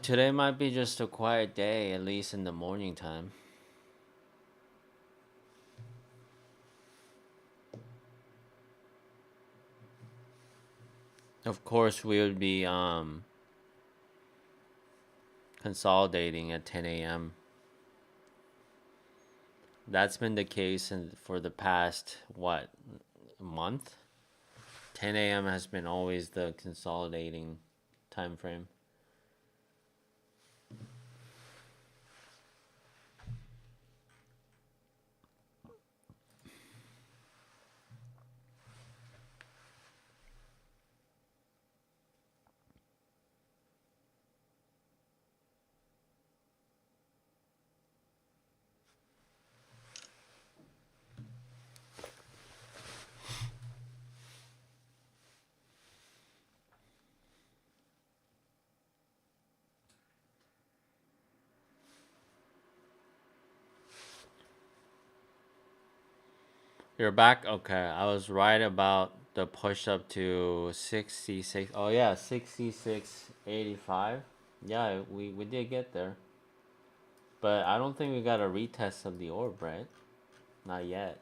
Today might be just a quiet day, at least in the morning time. Of course, we would be consolidating at 10 a.m. That's been the case for the past month. 10 a.m. has been always the consolidating time frame. You're back? Okay. I was right about the push up to 66. Oh, yeah, 66.85. Yeah, we did get there. But I don't think we got a retest of the orb, right? Not yet.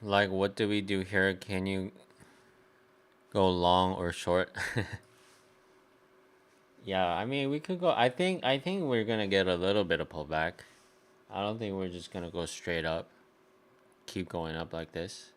Like, what do we do here? Can you go long or short? Yeah, I mean, we could go. I think we're gonna get a little bit of pullback. I don't think we're just gonna go straight up, keep going up like this.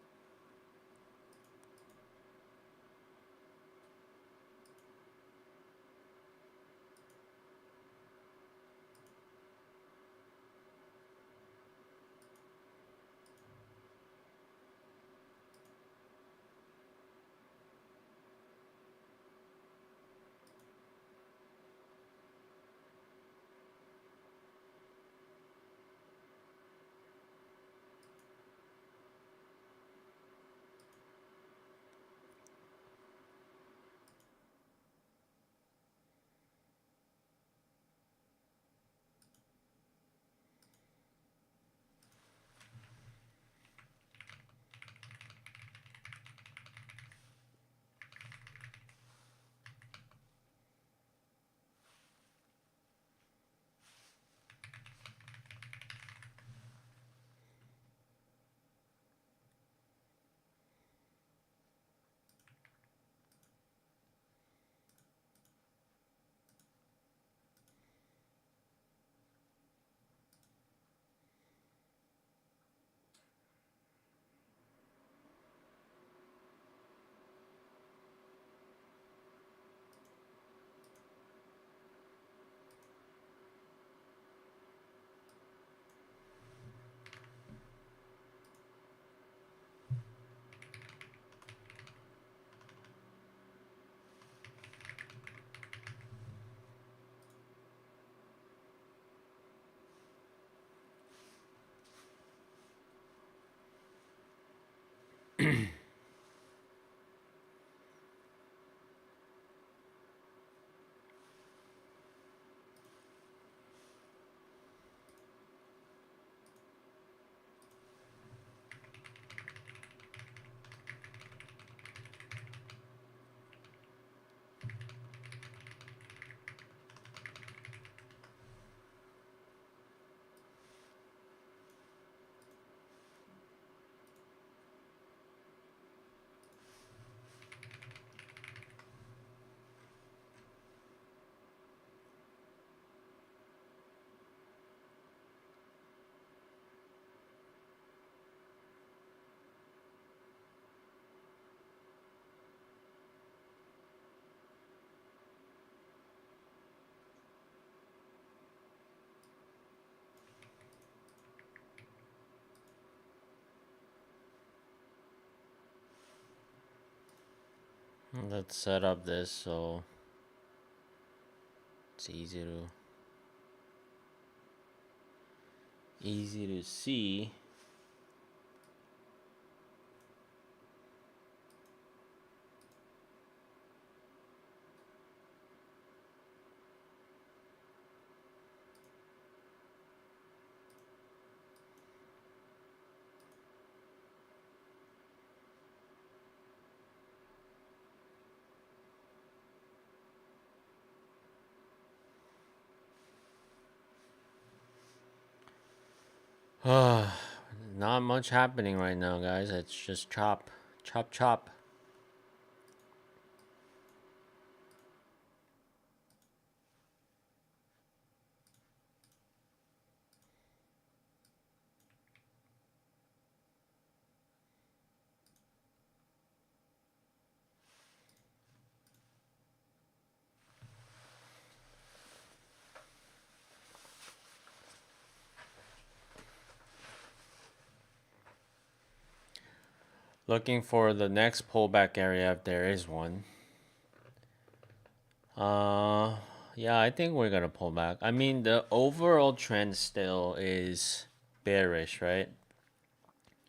Let's set up this so it's easy to see. Not much happening right now, guys. It's just chop, chop, chop. Looking for the next pullback area if there is one. Yeah, I think we're gonna pull back. I mean, the overall trend still is bearish, right?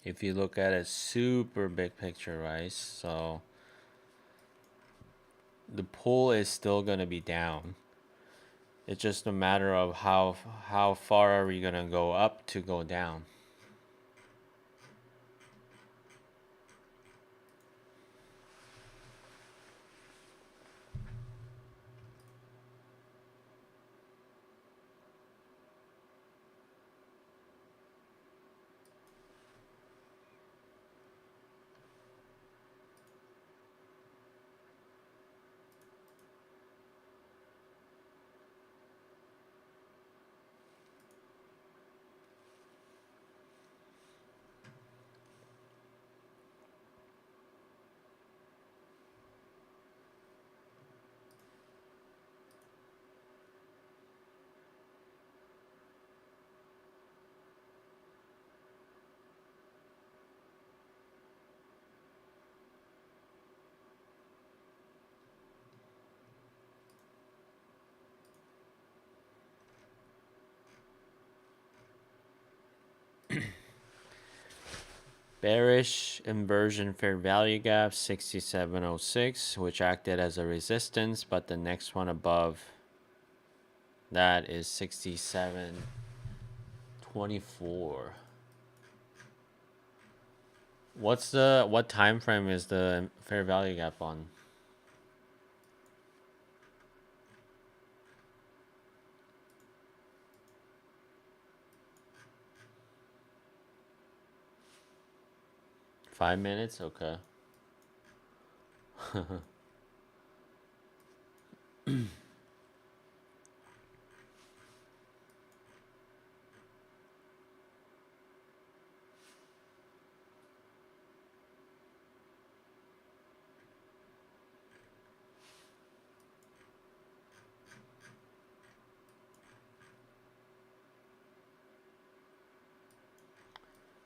If you look at a super big picture, right? So the pull is still gonna be down. It's just a matter of how far are we gonna go up to go down. Bearish inversion fair value gap 6706, which acted as a resistance, but the next one above that is 6724. What time frame is the fair value gap on? Five minutes? Okay.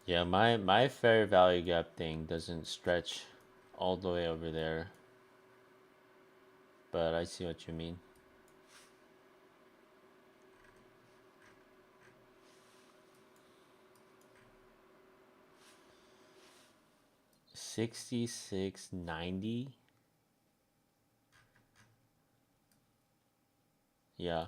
Yeah, my fair value gap thing doesn't stretch all the way over there, but I see what you mean. 6690. Yeah.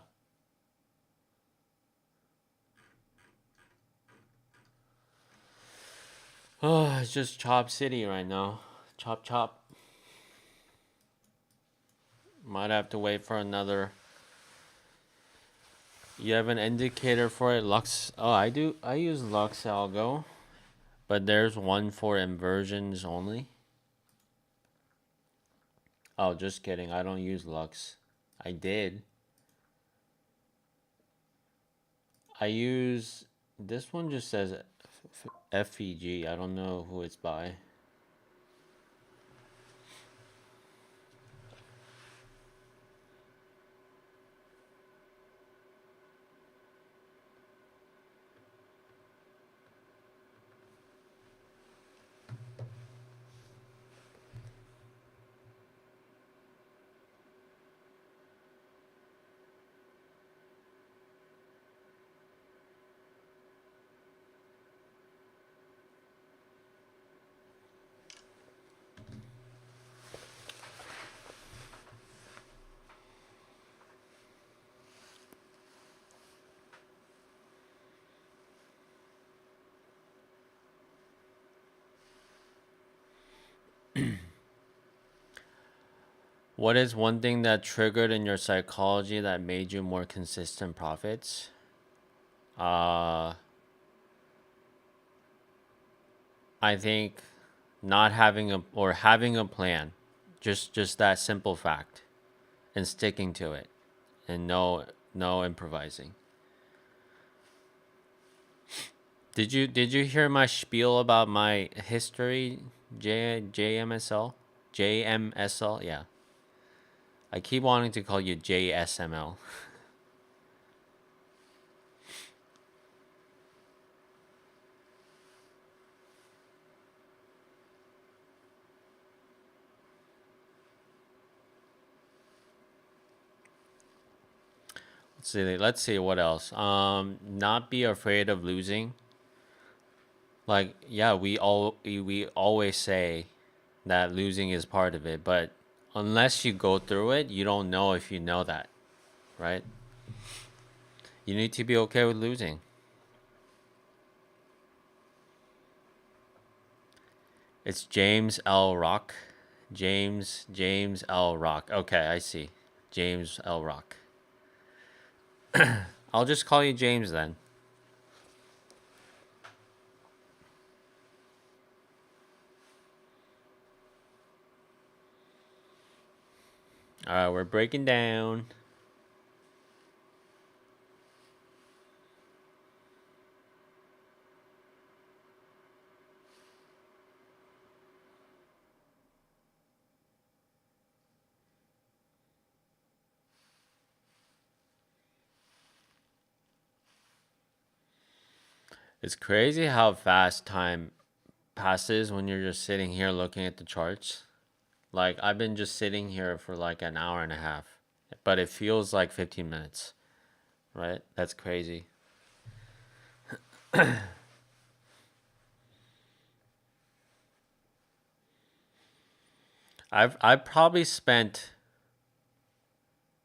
Oh, it's just Chop City right now. Chop chop. Might have to wait for another. You have an indicator for it, Lux? Oh, I do. I use Lux Algo, but there's one for inversions only. Oh, just kidding. I don't use Lux. I did. I use this one. Just says FEG. I don't know who it's by. What is one thing that triggered in your psychology that made you more consistent profits? Uh, I think not having a or having a plan, just that simple fact, and sticking to it, and no improvising. Did you hear my spiel about my history? JMSL, yeah. I keep wanting to call you JSML. Let's see what else. Not be afraid of losing. Like, yeah, we always say that losing is part of it, but unless you go through it, you don't know if you know that, right? You need to be okay with losing. It's James L. Rock. James L. Rock. Okay, I see. James L. Rock. I'll just call you James then. All right, we're breaking down. It's crazy how fast time passes when you're just sitting here looking at the charts. Like, I've been just sitting here for like an hour and a half, but it feels like 15 minutes, right? That's crazy. I've probably spent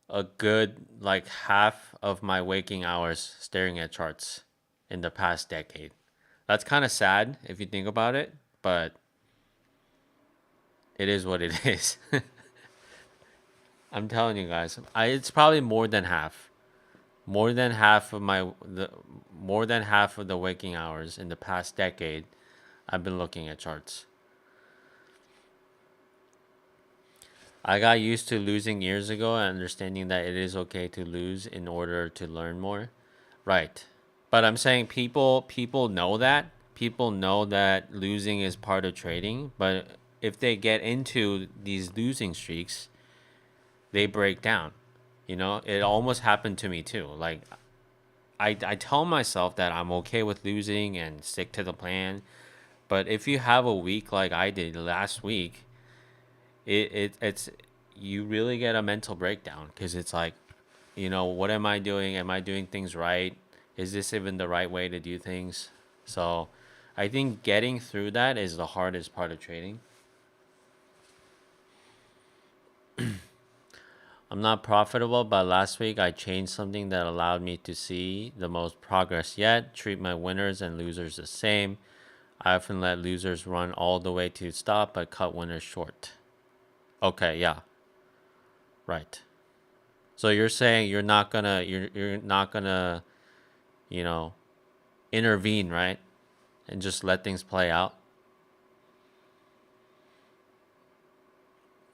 a good like half of my waking hours staring at charts in the past decade. That's kind of sad if you think about it, but it is what it is. I'm telling you guys, it's probably more than half. More than half of more than half of the waking hours in the past decade, I've been looking at charts. I got used to losing years ago and understanding that it is okay to lose in order to learn more. Right. But I'm saying people know that. People know that losing is part of trading, but if they get into these losing streaks, they break down. It almost happened to me too. Like, I tell myself that I'm okay with losing and stick to the plan. But if you have a week like I did last week, it's you really get a mental breakdown because it's like, what am I doing? Am I doing things right? Is this even the right way to do things? So I think getting through that is the hardest part of trading. I'm not profitable, but last week I changed something that allowed me to see the most progress yet, treat my winners and losers the same. I often let losers run all the way to stop, but cut winners short. Okay, yeah, right. So you're saying you're not gonna you know intervene, right, and just let things play out.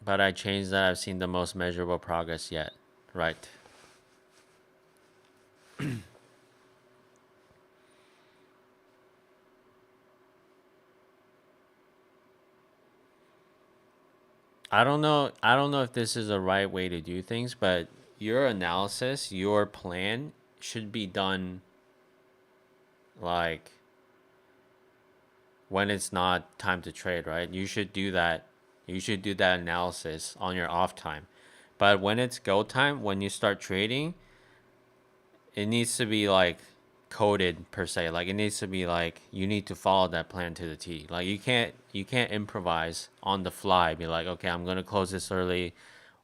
But I changed that. I've seen the most measurable progress yet. Right. I don't know if this is the right way to do things, but your analysis, your plan should be done like when it's not time to trade, right? You should do that. You should do that analysis on your off time. But when it's go time, when you start trading, it needs to be like coded per se. Like, it needs to be like you need to follow that plan to the T. Like, you can't improvise on the fly. Be like, okay, I'm gonna close this early,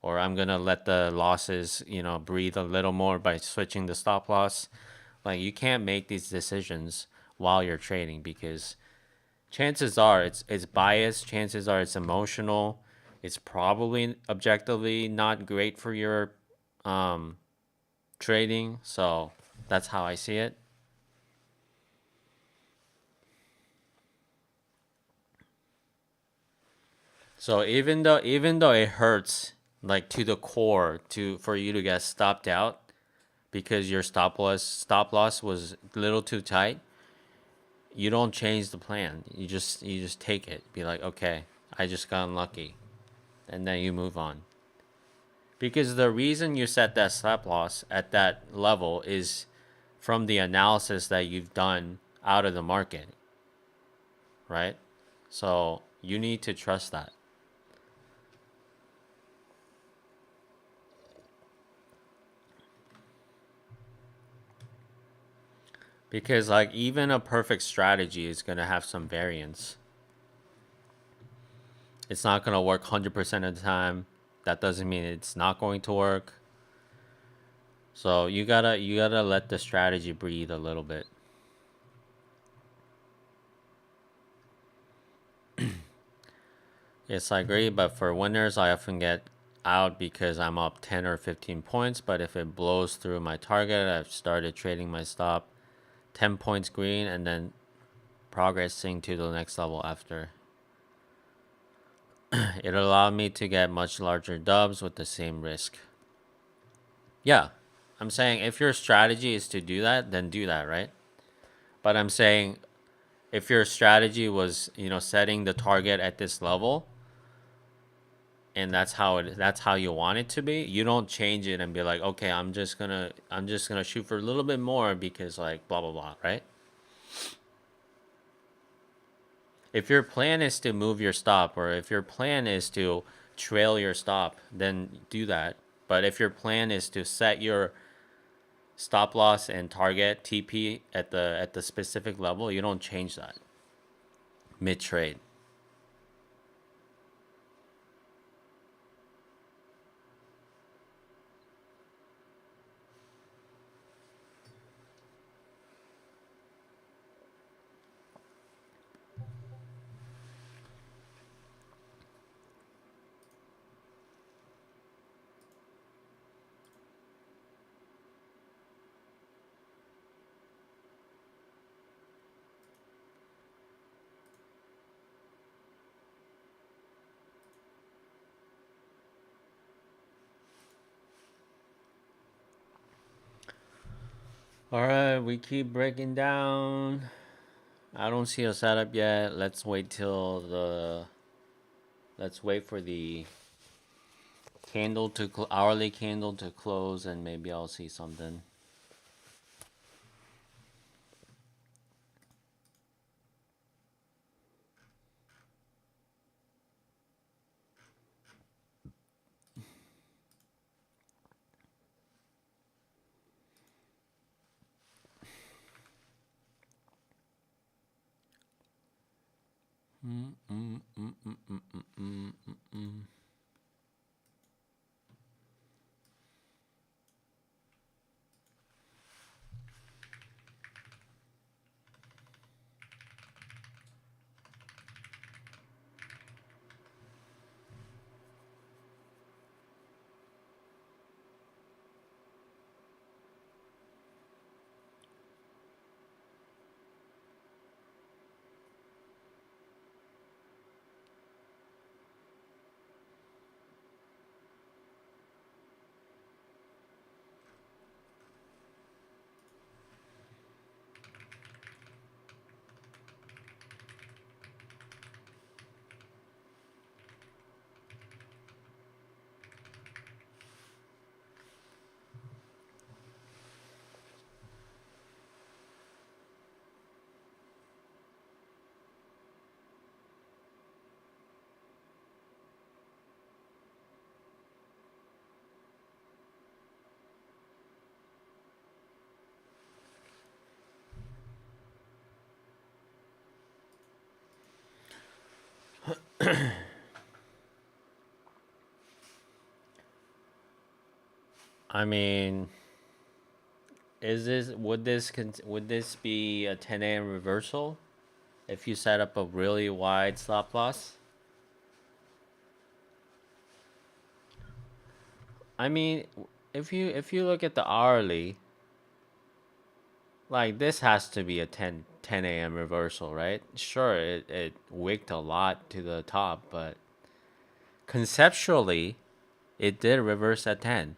or I'm gonna let the losses breathe a little more by switching the stop loss. Like, you can't make these decisions while you're trading because chances are it's biased. Chances are it's emotional. it's probably objectively not great for your trading. So that's how I see it. So even though it hurts like to the core to for you to get stopped out because your stop loss was a little too tight, you don't change the plan. You just take it. Be like, okay, I just got unlucky, and then you move on. Because the reason you set that stop loss at that level is from the analysis that you've done out of the market, right? So you need to trust that. Because like even a perfect strategy is going to have some variance. It's not going to work 100% of the time. That doesn't mean it's not going to work. So you gotta let the strategy breathe a little bit. Yes, I agree, but for winners I often get out because I'm up 10 or 15 points, but if it blows through my target, I've started trading my stop 10 points green and then progressing to the next level after. It allowed me to get much larger dubs with the same risk. Yeah, I'm saying if your strategy is to do that, then do that, right? But I'm saying if your strategy was, setting the target at this level and that's how you want it to be, you don't change it and be like, okay, I'm just gonna shoot for a little bit more because like blah blah blah, right? If your plan is to move your stop or if your plan is to trail your stop, then do that. But if your plan is to set your stop loss and target TP at the specific level, you don't change that mid trade. All right, we keep breaking down. I don't see a setup yet. Let's wait for the hourly candle to close, and maybe I'll see something. I mean, would this be a 10 a.m. reversal if you set up a really wide stop loss? I mean, if you look at the hourly, like this has to be a 10 a.m. reversal, right? Sure, it wicked a lot to the top, but conceptually, it did reverse at 10.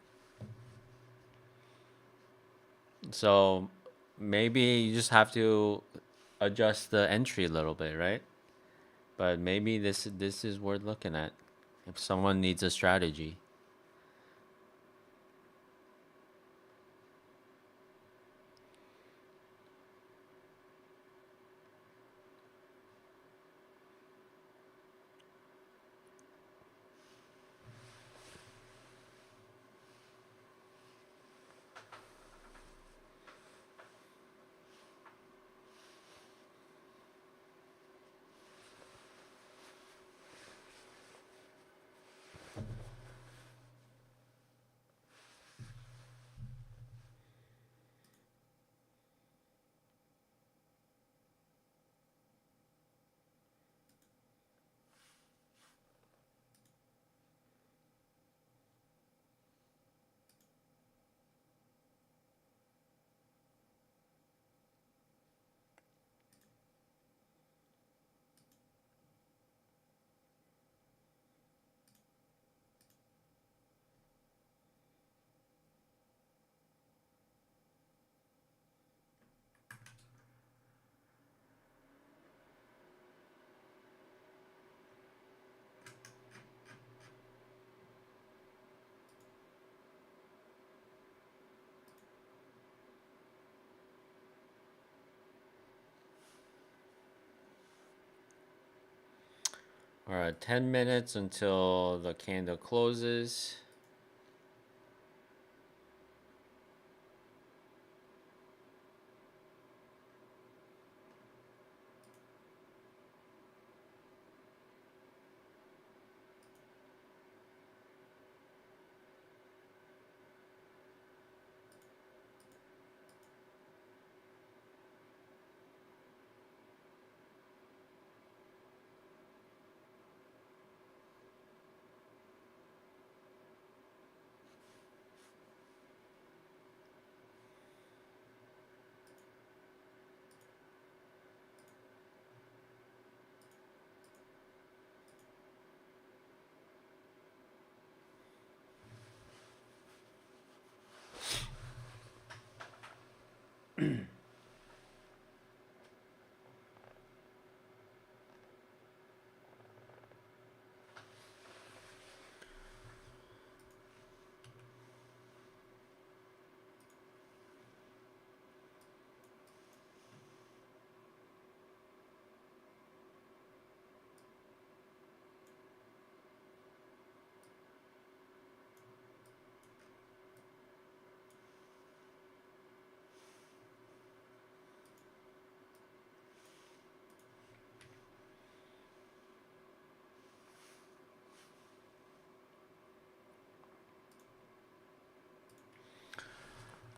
So maybe you just have to adjust the entry a little bit, right? But maybe this is worth looking at if someone needs a strategy. All right, 10 minutes until the candle closes.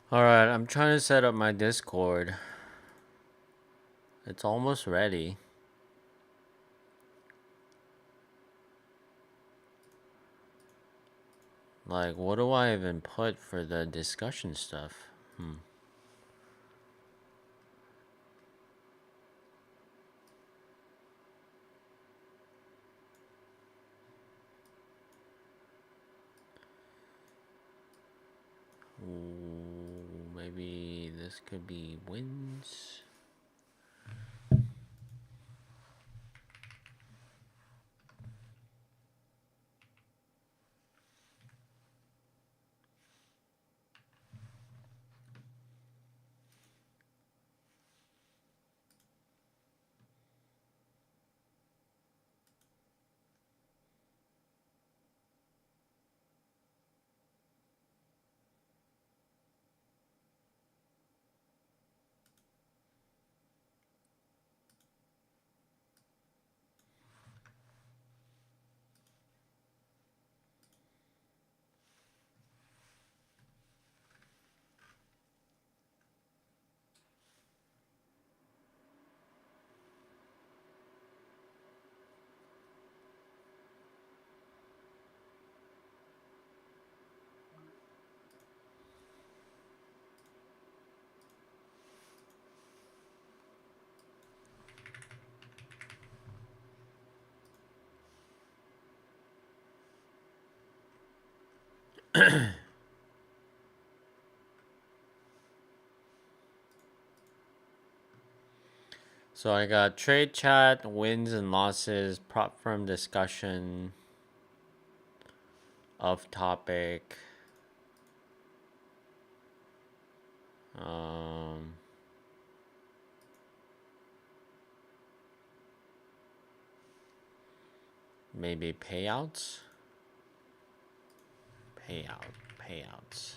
All right, I'm trying to set up my Discord. It's almost ready. Like, what do I even put for the discussion stuff? Ooh, maybe this could be wins. So I got trade chat, wins and losses, prop firm discussion, off topic, um, maybe payouts, payouts.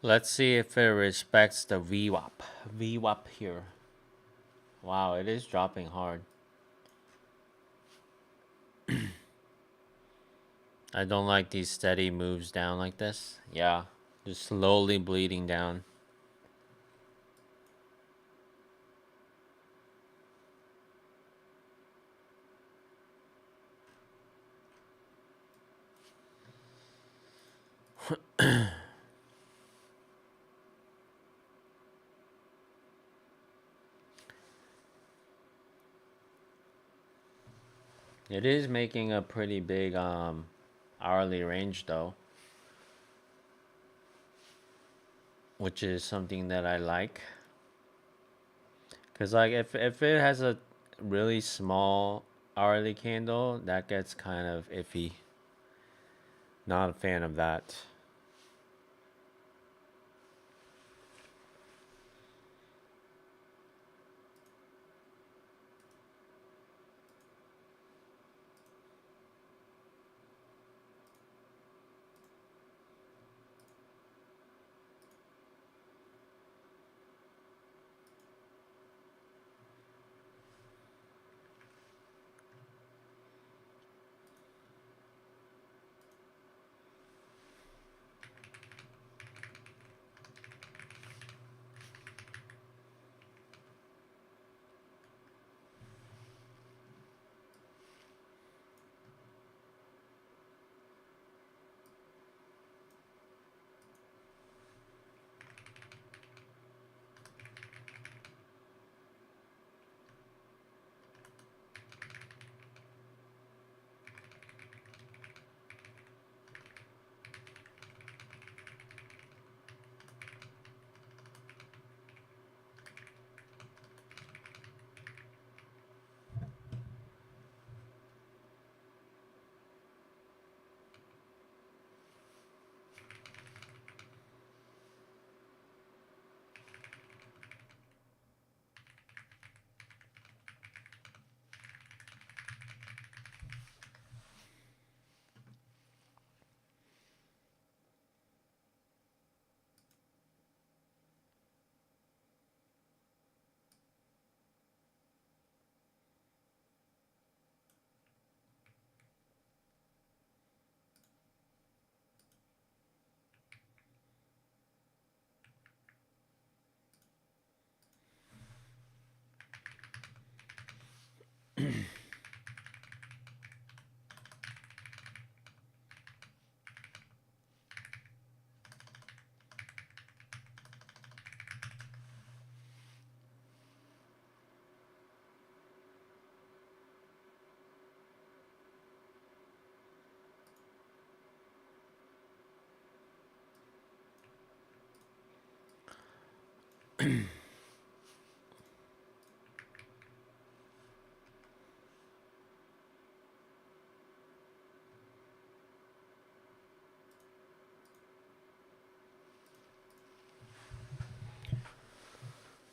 Let's see if it respects the VWAP. VWAP here. Wow, it is dropping hard. I don't like these steady moves down like this. Yeah, just slowly bleeding down. It is making a pretty big hourly range though, which is something that I like. Cause like if it has a really small hourly candle, that gets kind of iffy. Not a fan of that.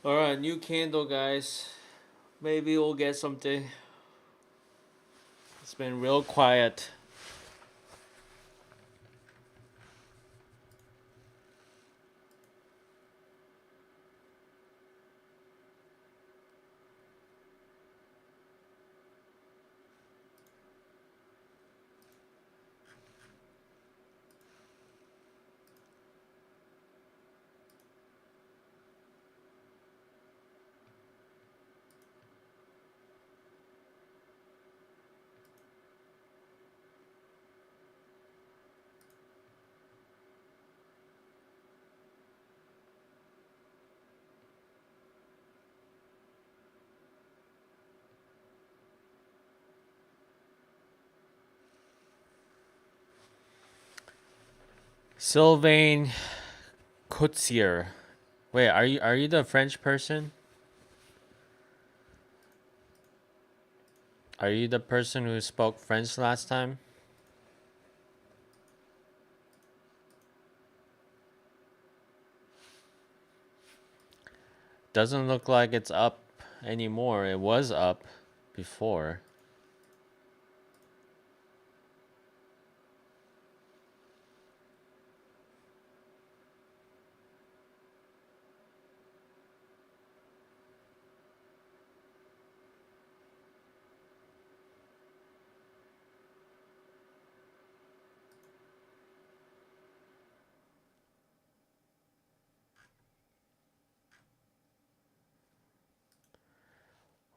Alright, new candle, guys. Maybe we'll get something. It's been real quiet. Sylvain Coutier. Wait, are you the French person? Are you the person who spoke French last time? Doesn't look like it's up anymore. It was up before.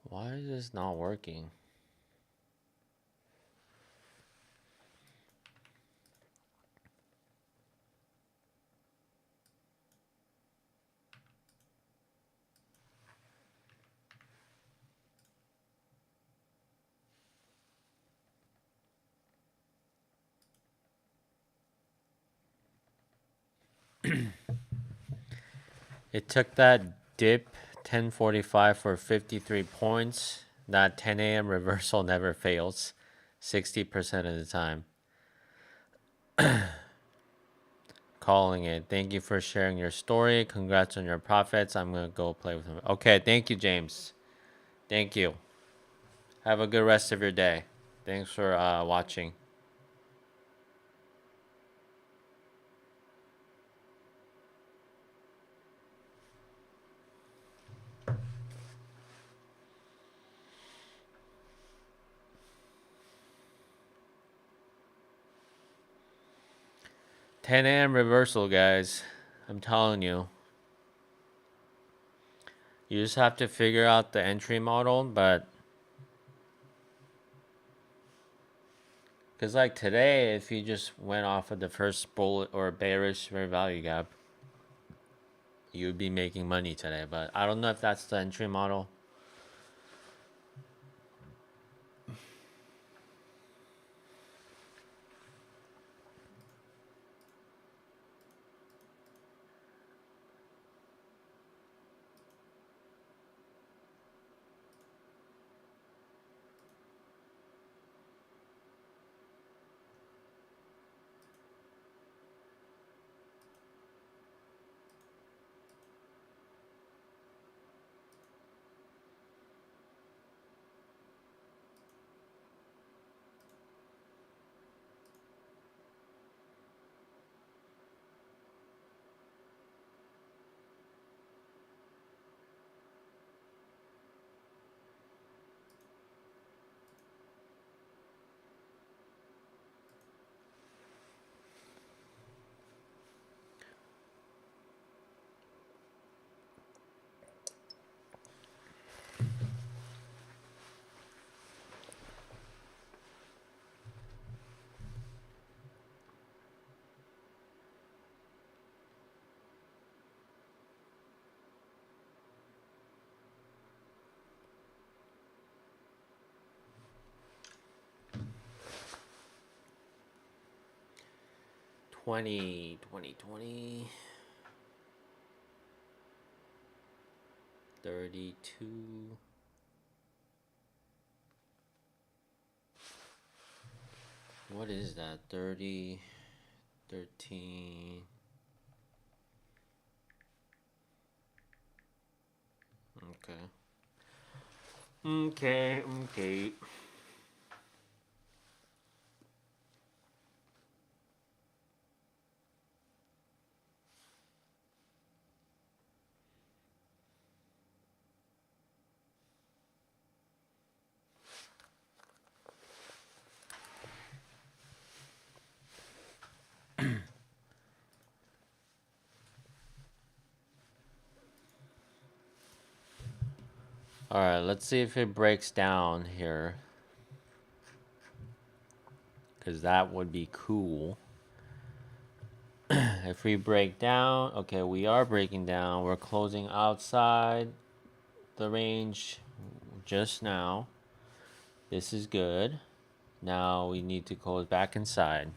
Why is this not working? It took that dip 1045 for 53 points. That 10 a.m. reversal never fails 60% of the time. Calling it. Thank you for sharing your story. Congrats on your profits. I'm going to go play with him. Okay, thank you, James. Thank you. Have a good rest of your day. Thanks for watching. Ten a.m. reversal, guys. I'm telling you. You just have to figure out the entry model, but because like today, if you just went off of the first bullet or bearish fair value gap, you'd be making money today. But I don't know if that's the entry model. 20, 32. What is that? 30, 13. Okay. Okay. All right, let's see if it breaks down here. Because that would be cool. If we break down, okay, we are breaking down. We're closing outside the range just now. This is good. Now we need to close back inside.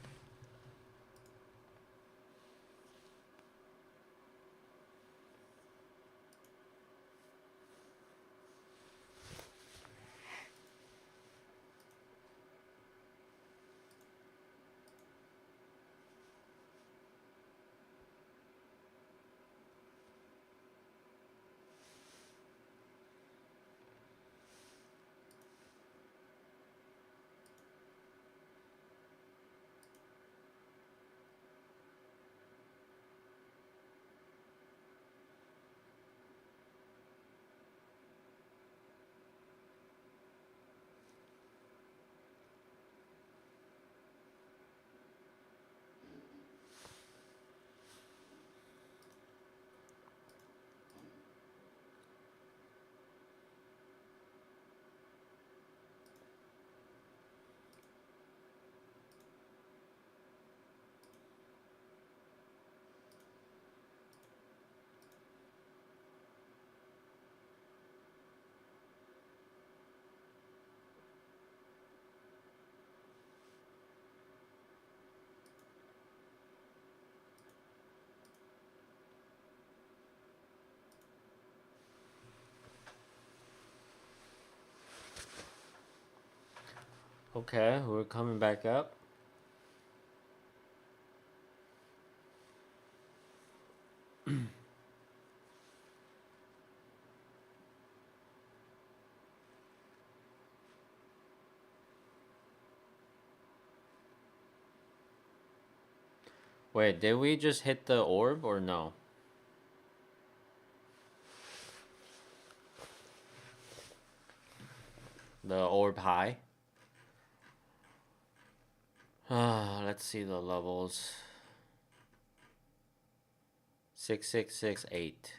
Okay, we're coming back up. Wait, did we just hit the orb or no? The orb high? Let's see the levels. 6668.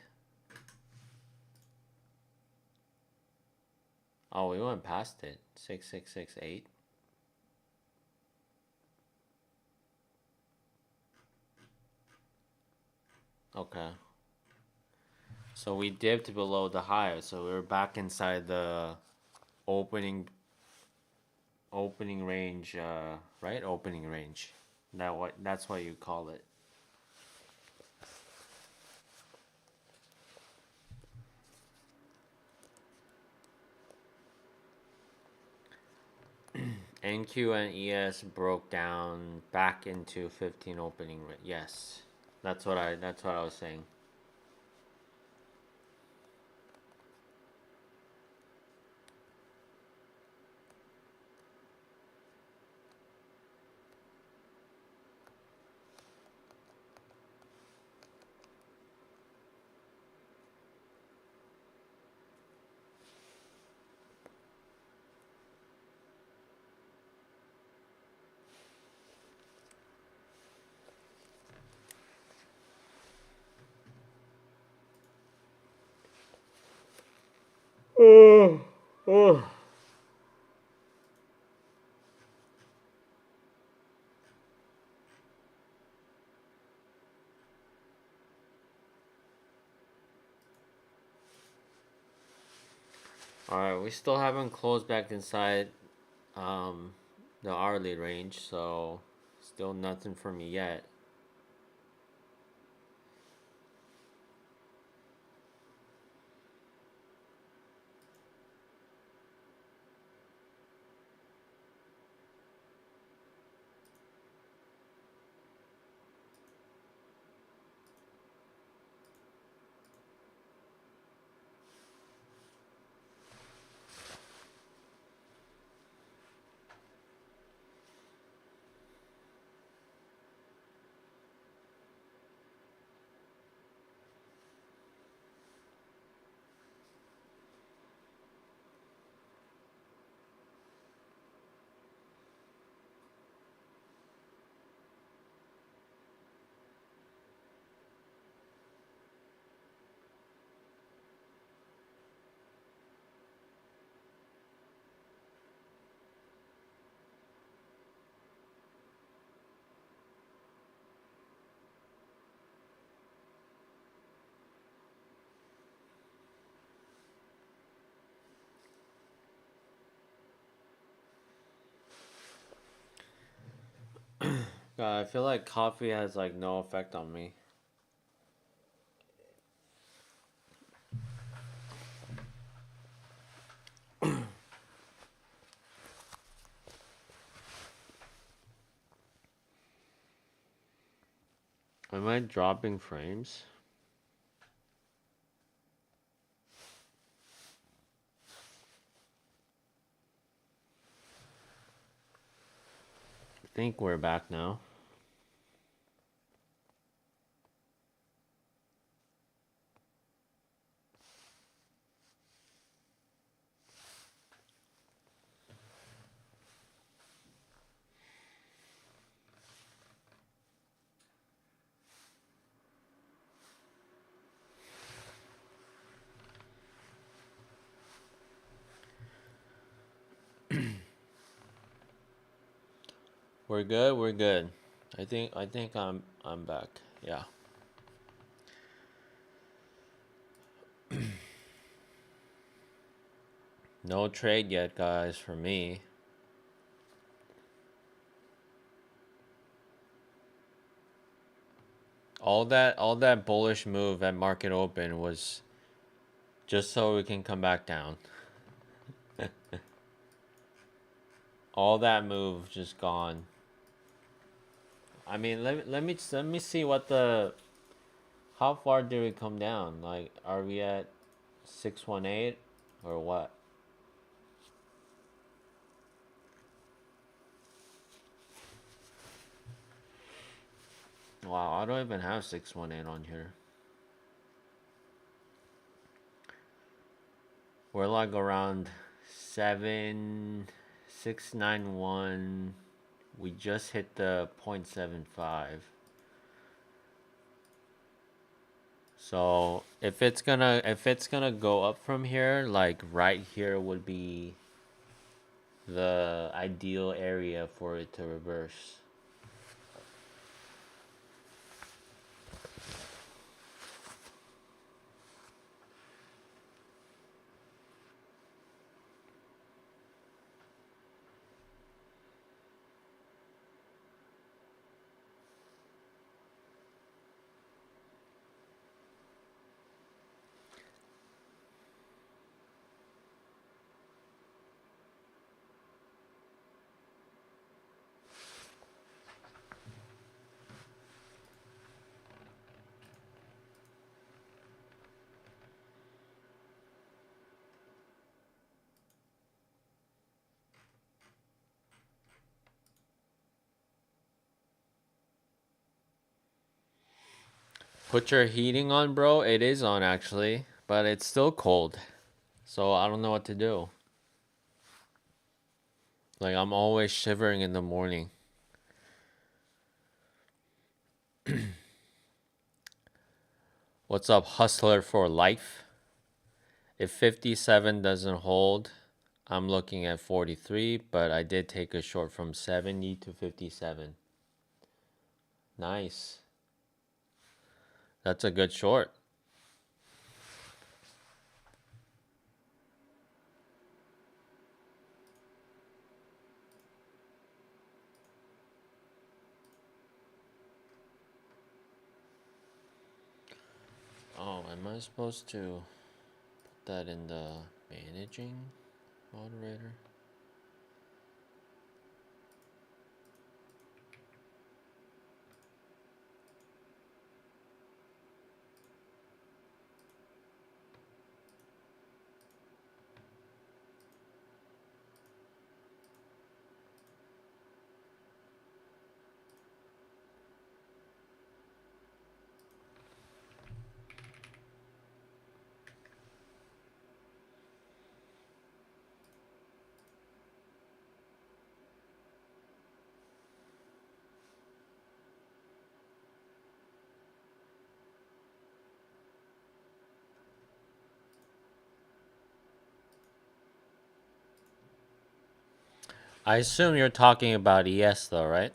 Oh, we went past it. 6668. Okay. So we dipped below the high, so we're back inside the opening range, right? Opening range. That's what you call it. NQ and ES broke down back into 15 opening range. Yes. That's what I was saying. Oh, oh. Alright, we still haven't closed back inside the hourly range, so still nothing for me yet. God, I feel like coffee has like no effect on me. Am I dropping frames? I think we're back now. We're good. We're good. I think I'm back. Yeah. No trade yet, guys, for me. All that bullish move at market open was just so we can come back down. All that move just gone. I mean, let me see what the how far did we come down? Like, are we at 618 or what? Wow, I don't even have 618 on here. We're like around 7691. We just hit the 0.75. So if it's gonna go up from here, like right here would be the ideal area for it to reverse. Put your heating on, bro. It is on actually, but it's still cold. So I don't know what to do. Like, I'm always shivering in the morning. What's up, hustler for life? If 57 doesn't hold, I'm looking at 43, but I did take a short from 70 to 57. Nice. That's a good short. Oh, am I supposed to put that in the managing moderator? I assume you're talking about ES though, right?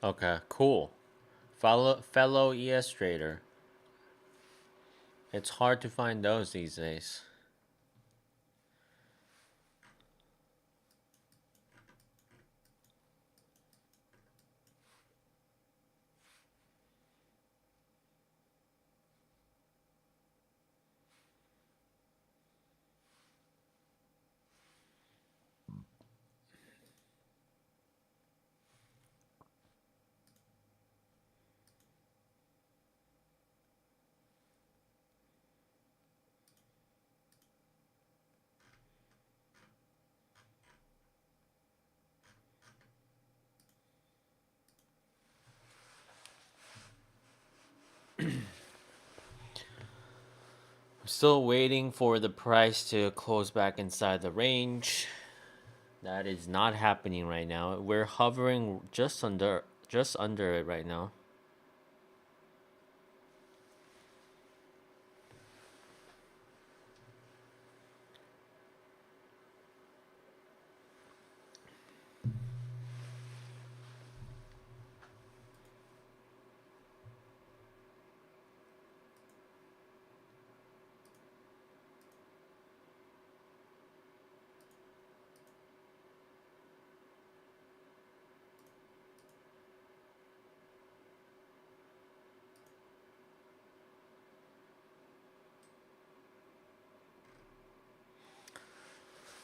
Okay, cool. Fellow ES trader. It's hard to find those these days. I'm still waiting for the price to close back inside the range. That is not happening right now. We're hovering just under it right now.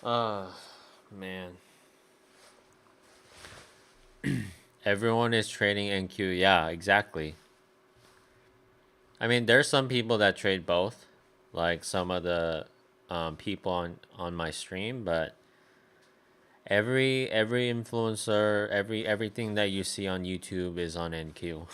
Uh man. Everyone is trading NQ. Yeah, exactly. I mean, there's some people that trade both, like some of the people on my stream, but every influencer, everything that you see on YouTube is on NQ.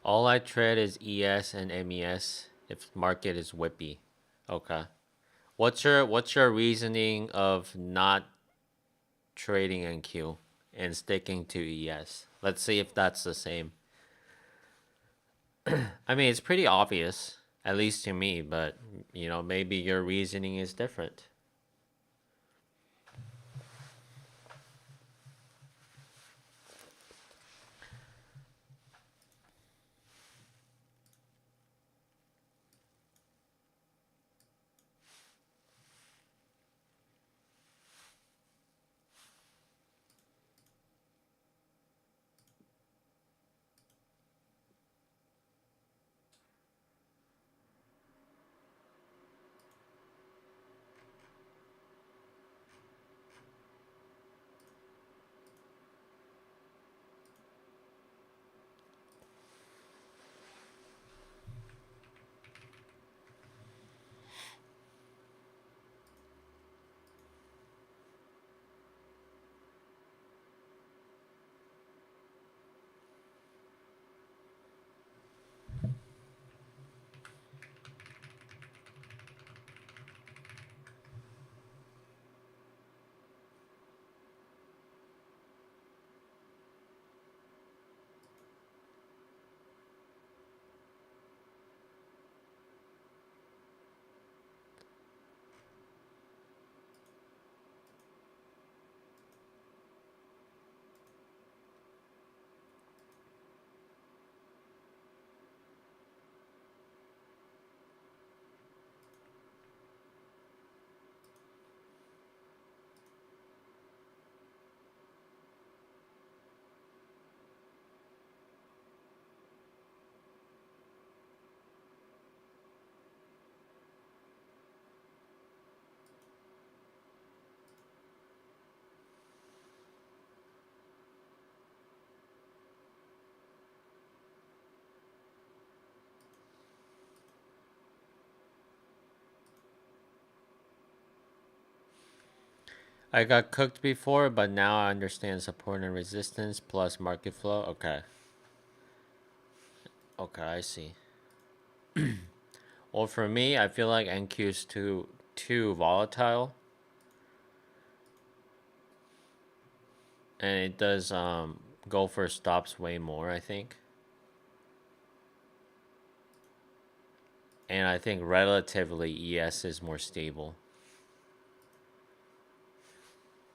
All I trade is ES and MES if market is whippy. Okay. What's your reasoning of not trading NQ and sticking to ES? Let's see if that's the same. I mean, it's pretty obvious, at least to me, but maybe your reasoning is different. I got cooked before, but now I understand support and resistance plus market flow. Okay. Okay, I see. Well, for me, I feel like NQ is too volatile, and it does go for stops way more, I think. And I think relatively ES is more stable.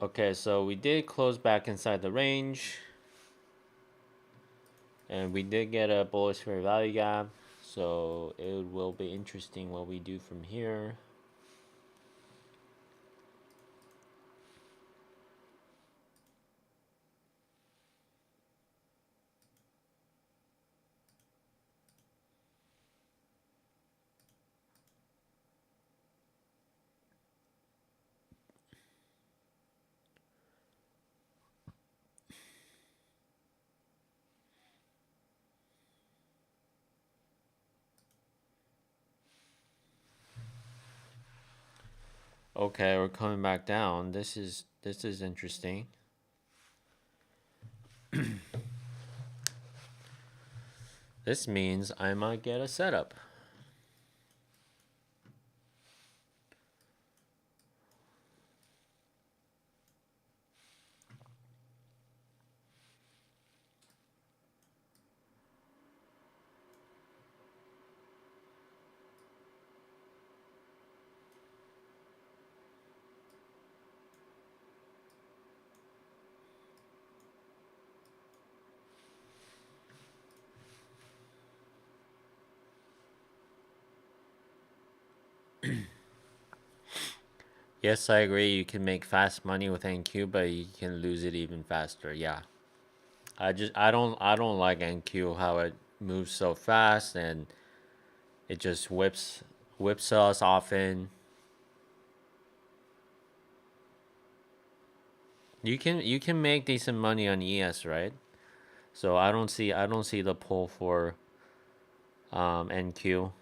Okay, so we did close back inside the range, and we did get a bullish fair value gap. So it will be interesting what we do from here. Okay, we're coming back down. This is interesting. This means I might get a setup. Yes, I agree. You can make fast money with NQ, but you can lose it even faster. Yeah. I don't like NQ how it moves so fast and it just whips us often. You can make decent money on ES, right? So I don't see the pull for NQ.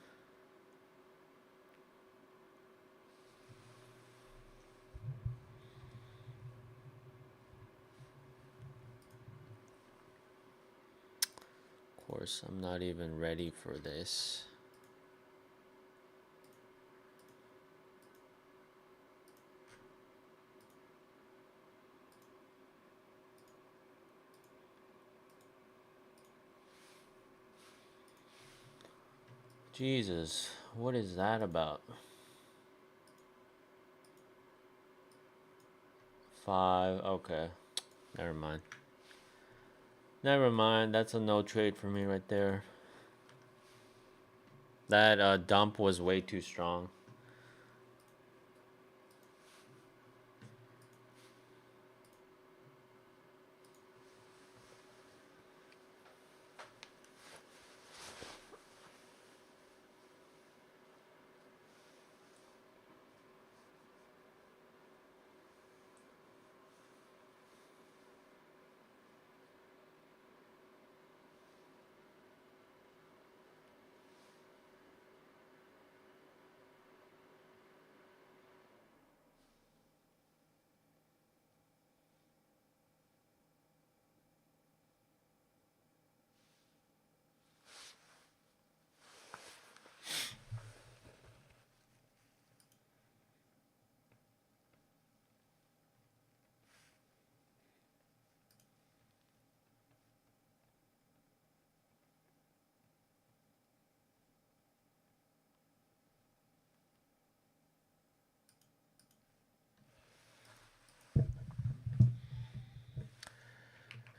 Of course, I'm not even ready for this. Jesus, what is that about? 5. Okay. Never mind. Never mind. That's a no trade for me right there. That dump was way too strong.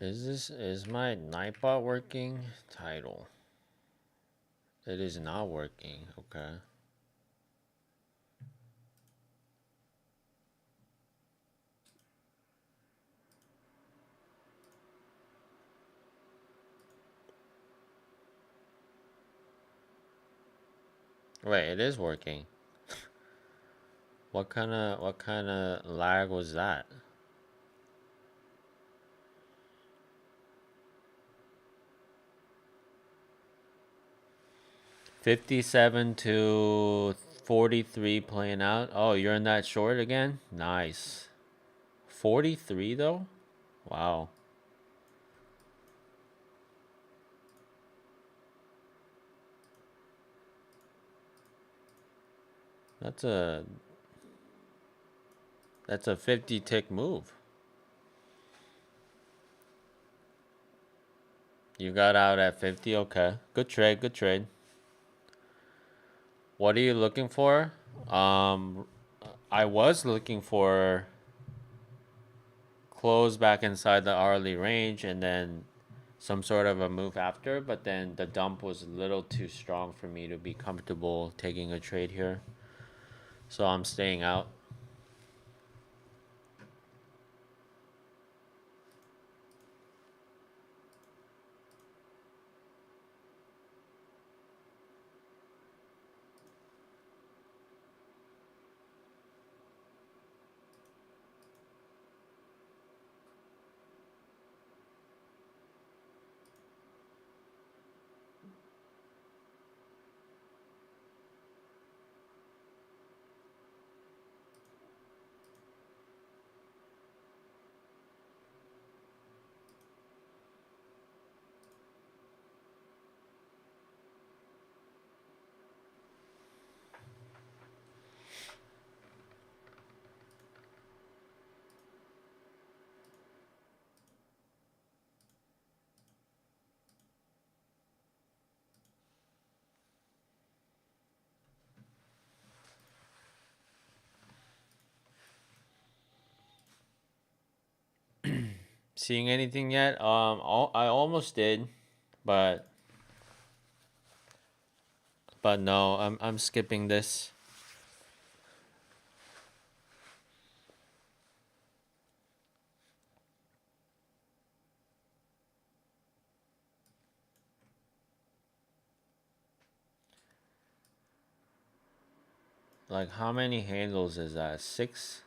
Is my Nightbot working? Title. It is not working. Okay. Wait, it is working. What kind of lag was that? 57 to 43 playing out. Oh, you're in that short again? Nice. 43 though? Wow. That's a 50 tick move. You got out at 50? Okay. Good trade, good trade. What are you looking for? I was looking for close back inside the hourly range and then some sort of a move after, but then the dump was a little too strong for me to be comfortable taking a trade here. So I'm staying out. Seeing anything yet? I almost did, but no, I'm skipping this. Like, how many handles is that? 6?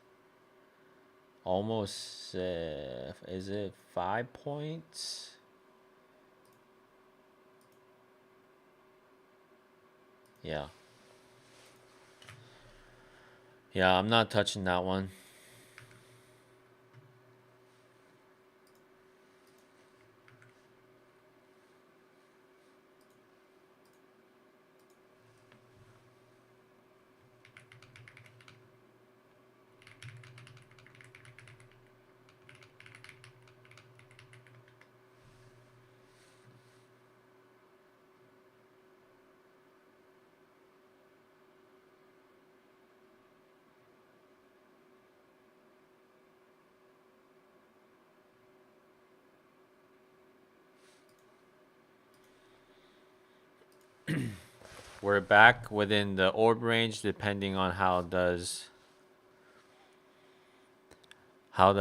Almost, is it 5 points? Yeah. Yeah, I'm not touching that one. We're back within the orb range depending on how the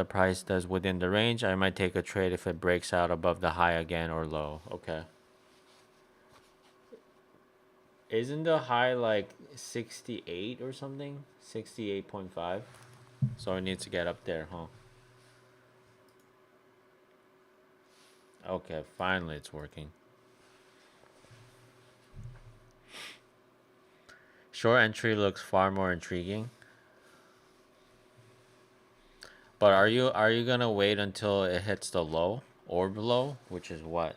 price does within the range. I might take a trade if it breaks out above the high again or low. Okay. Isn't the high like 68 or something? 68.5? So it needs to get up there, huh? Okay, finally it's working. Short entry looks far more intriguing. But are you gonna wait until it hits the low or below, which is what?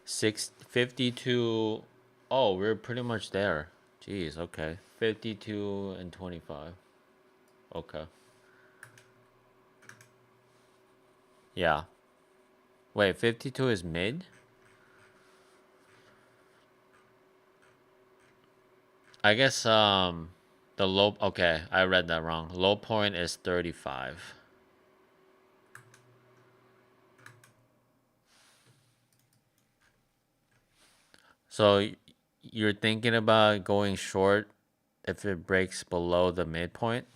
652. Oh, we're pretty much there. Jeez, okay. 52 and 25. Okay. Yeah. Wait, 52 is mid? I guess the low, okay, I read that wrong. Low point is 35. So you're thinking about going short if it breaks below the midpoint?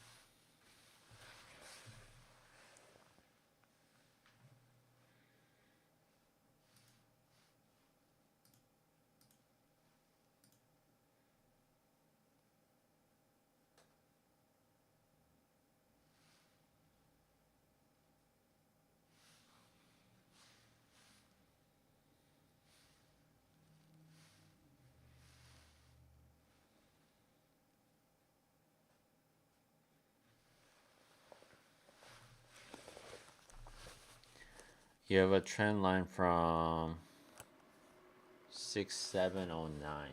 You have a trend line from 6709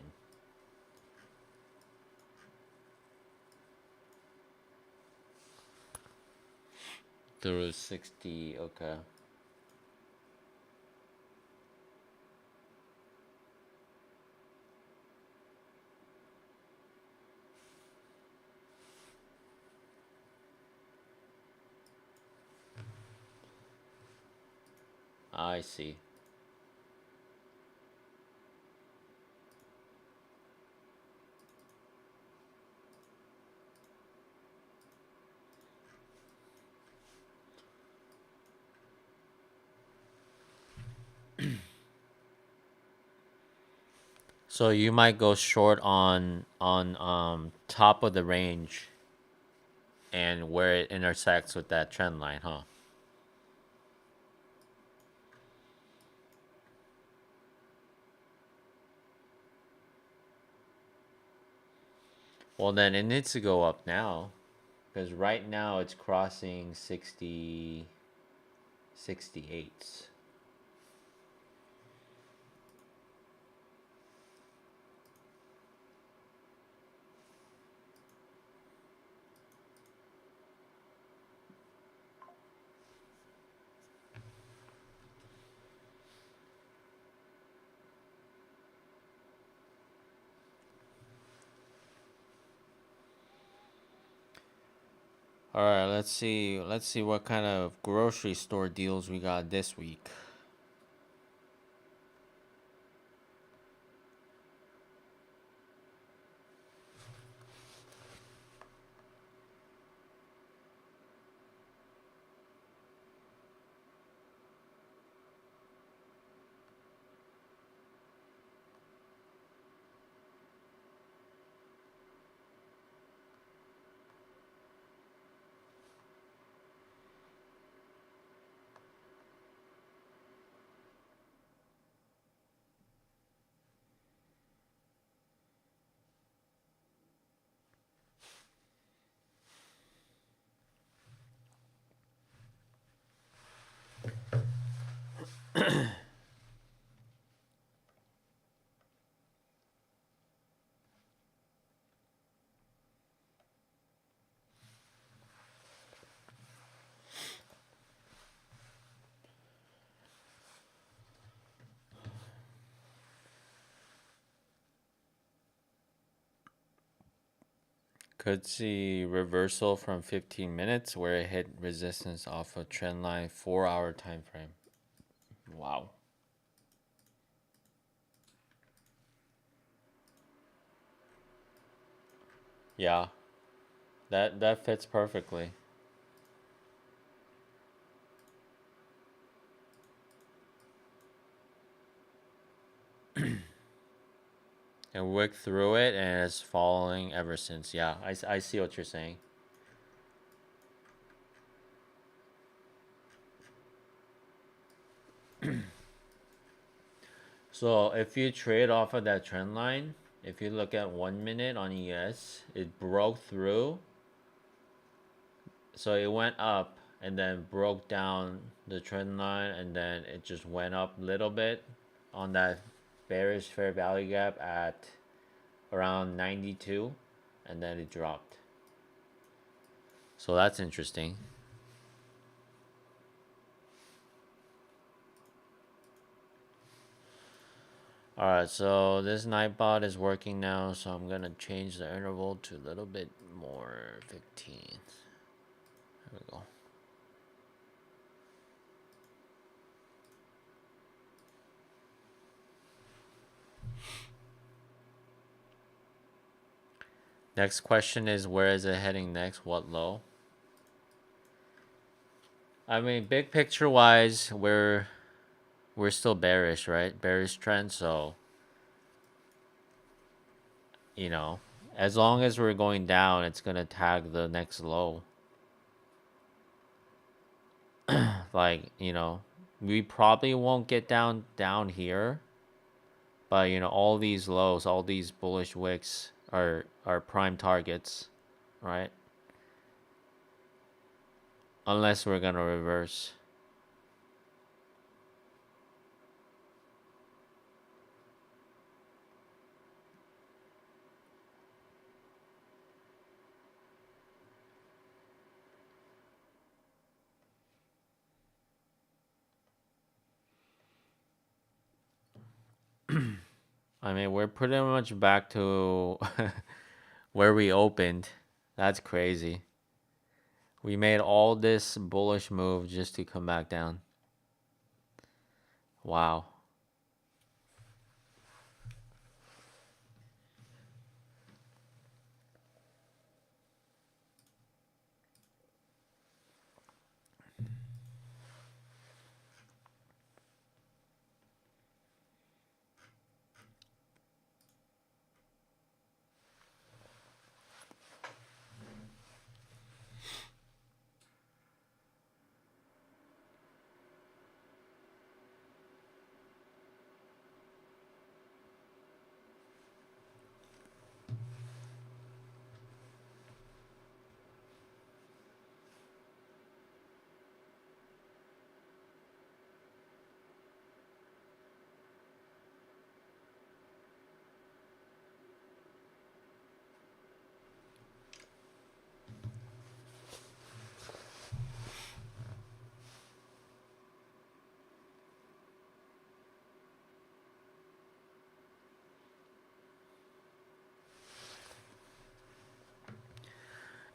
through 60. Okay. I see. So you might go short on top of the range and where it intersects with that trend line, huh? Well, then it needs to go up now because right now it's crossing 60, 68. All right, let's see. Let's see what kind of grocery store deals we got this week. Could see reversal from 15 minutes where it hit resistance off a trend line 4-hour time frame. Wow. Yeah, that fits perfectly. And wick through it and it's falling ever since. Yeah, I see what you're saying. So if you trade off of that trend line, if you look at 1 minute on ES, it broke through. So it went up and then broke down the trend line and then it just went up a little bit on that bearish fair value gap at around 92 and then it dropped. So that's interesting. Alright, so this Nightbot is working now, so I'm gonna change the interval to a little bit more 15. There we go. Next question is where is it heading next? What low? I mean, big picture wise, we're still bearish, right? Bearish trend, so you know, as long as we're going down, it's gonna tag the next low. Like, we probably won't get down here, but all these lows, all these bullish wicks are prime targets, right? Unless we're gonna reverse. I mean, we're pretty much back to where we opened. That's crazy. We made all this bullish move just to come back down. Wow.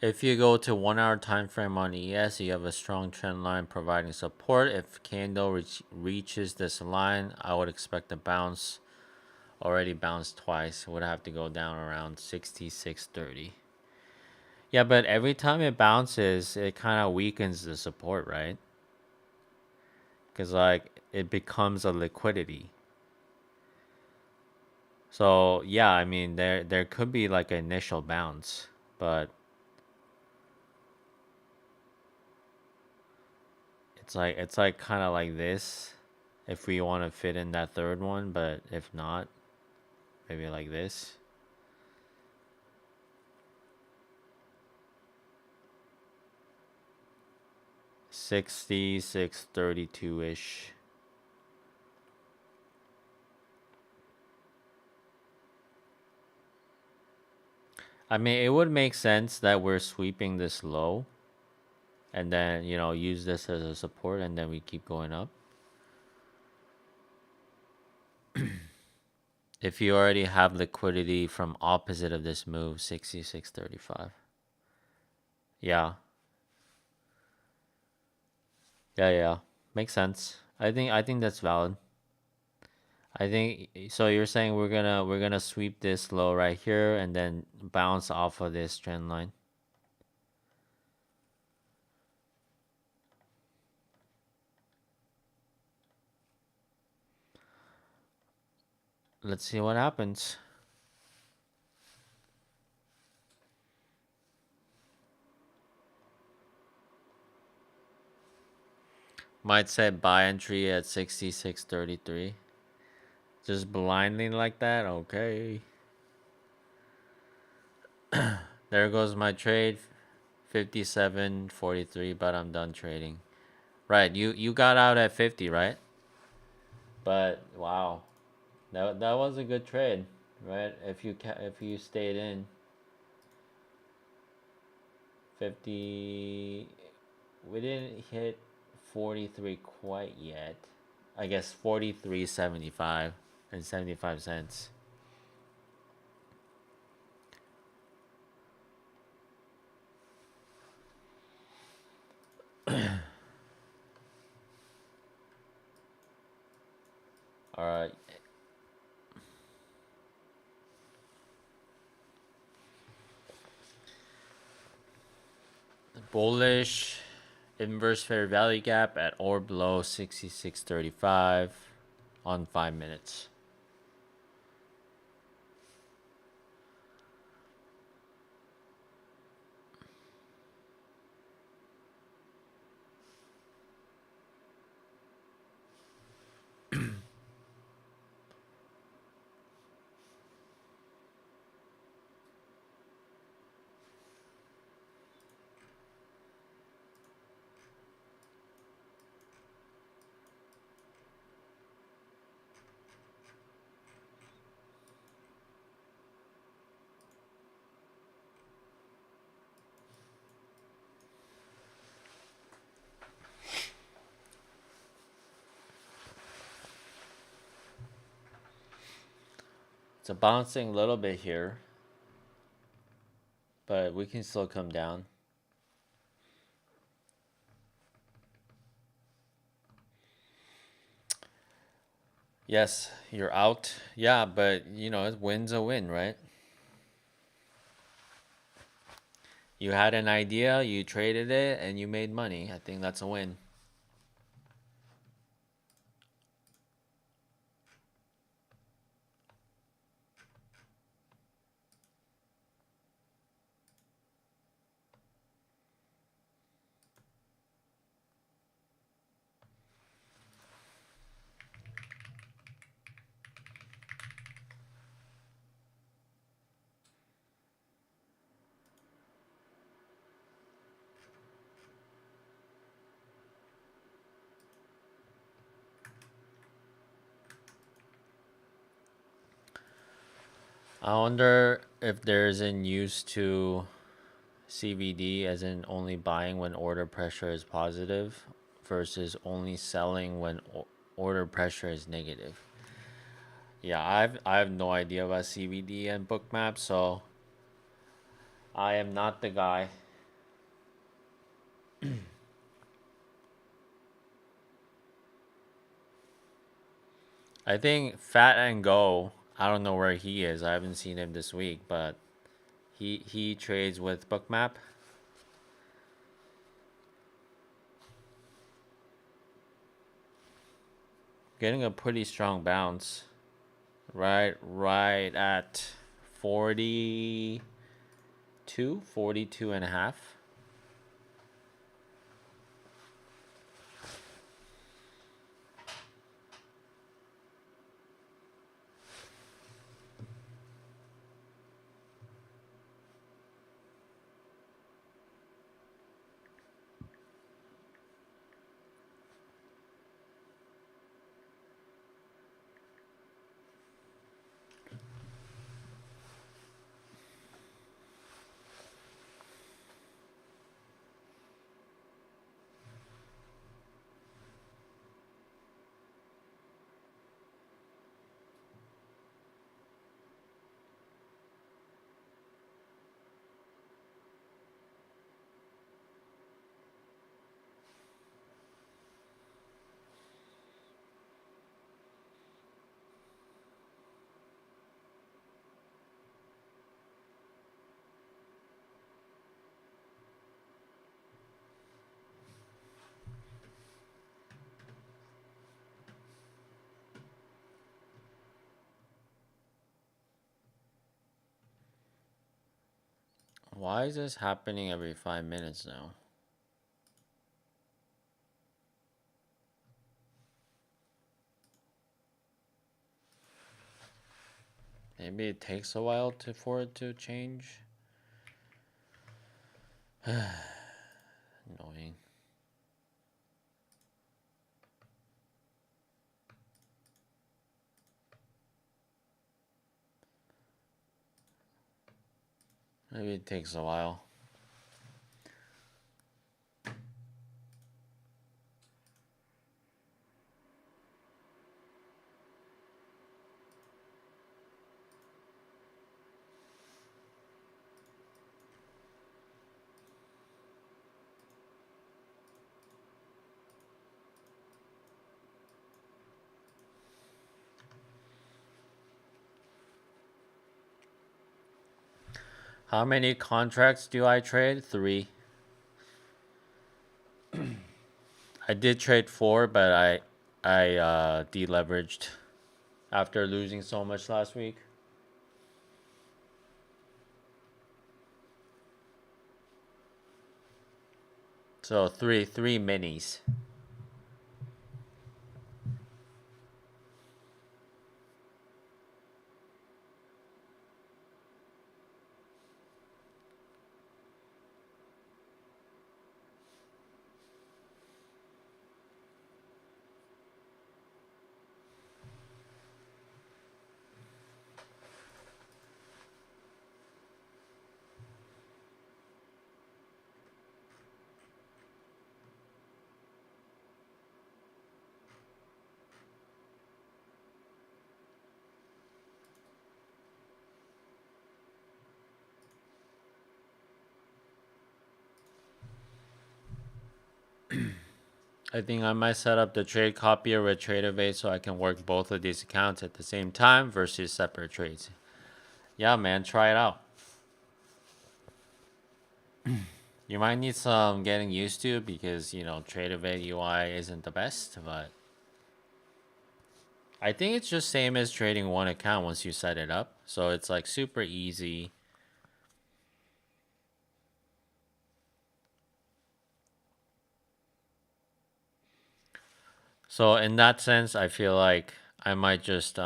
If you go to 1 hour time frame on ES, you have a strong trend line providing support. If candle reaches this line, I would expect a bounce. Already bounced twice. Would have to go down around 66.30. Yeah, but every time it bounces, it kind of weakens the support, right? Because like it becomes a liquidity. So yeah, I mean there could be like an initial bounce, but it's like kind of like this if we want to fit in that third one, but if not, maybe like this. 66.32-ish. I mean, it would make sense that we're sweeping this low and then, use this as a support and then we keep going up. If you already have liquidity from opposite of this move, 66.35. Yeah. Yeah, yeah. Makes sense. I think that's valid. I think so you're saying we're gonna sweep this low right here and then bounce off of this trend line. Let's see what happens. Might set buy entry at 66.33. Just blindly like that? Okay. There goes my trade. 57.43, but I'm done trading. Right, you got out at 50, right? But wow. That was a good trade, right? If you stayed in 50, we didn't hit 43 quite yet. I guess 43.75 and 75 cents. All right. Bullish inverse fair value gap at or below 66.35 on 5 minutes. It's a bouncing a little bit here, but we can still come down. Yes, you're out. Yeah, but you know, a win's a win, right? You had an idea, you traded it, and you made money. I think that's a win. I wonder if there's in use to CVD, as in only buying when order pressure is positive versus only selling when order pressure is negative. Yeah, I have no idea about CVD and bookmap, so I am not the guy. I think Fat and Go, I don't know where he is. I haven't seen him this week, but he trades with bookmap. Getting a pretty strong bounce. Right at 42 and a half. Why is this happening every 5 minutes now? Maybe it takes a while for it to change. Annoying. Maybe it takes a while. How many contracts do I trade? 3. I did trade 4, but I deleveraged after losing so much last week. So three minis. I think I might set up the trade copier with TraderBase so I can work both of these accounts at the same time versus separate trades. Yeah, man, try it out. You might need some getting used to because, TraderBase UI isn't the best, but I think it's just same as trading one account once you set it up. So it's like super easy. So in that sense, I feel like I might just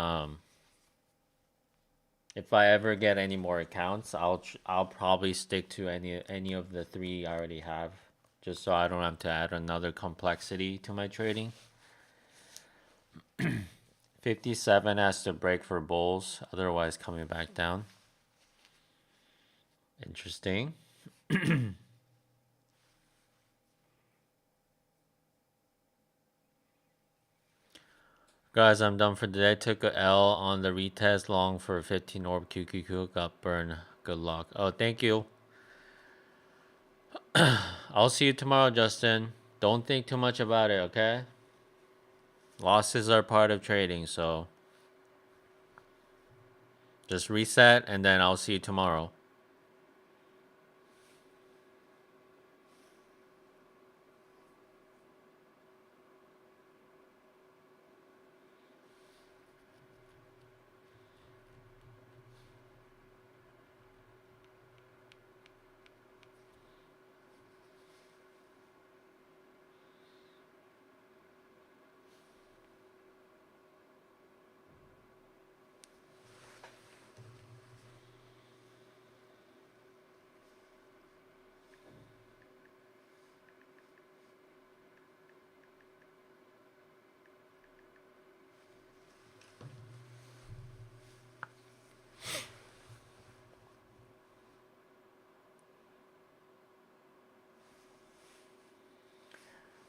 if I ever get any more accounts, I'll probably stick to any of the three I already have, just so I don't have to add another complexity to my trading. 57 has to break for bulls, otherwise coming back down. Interesting. Guys, I'm done for today. Took a L on the retest long for 15 orb QQQ. Got burned. Good luck. Oh, thank you. I'll see you tomorrow, Justin. Don't think too much about it, okay? Losses are part of trading, so just reset and then I'll see you tomorrow.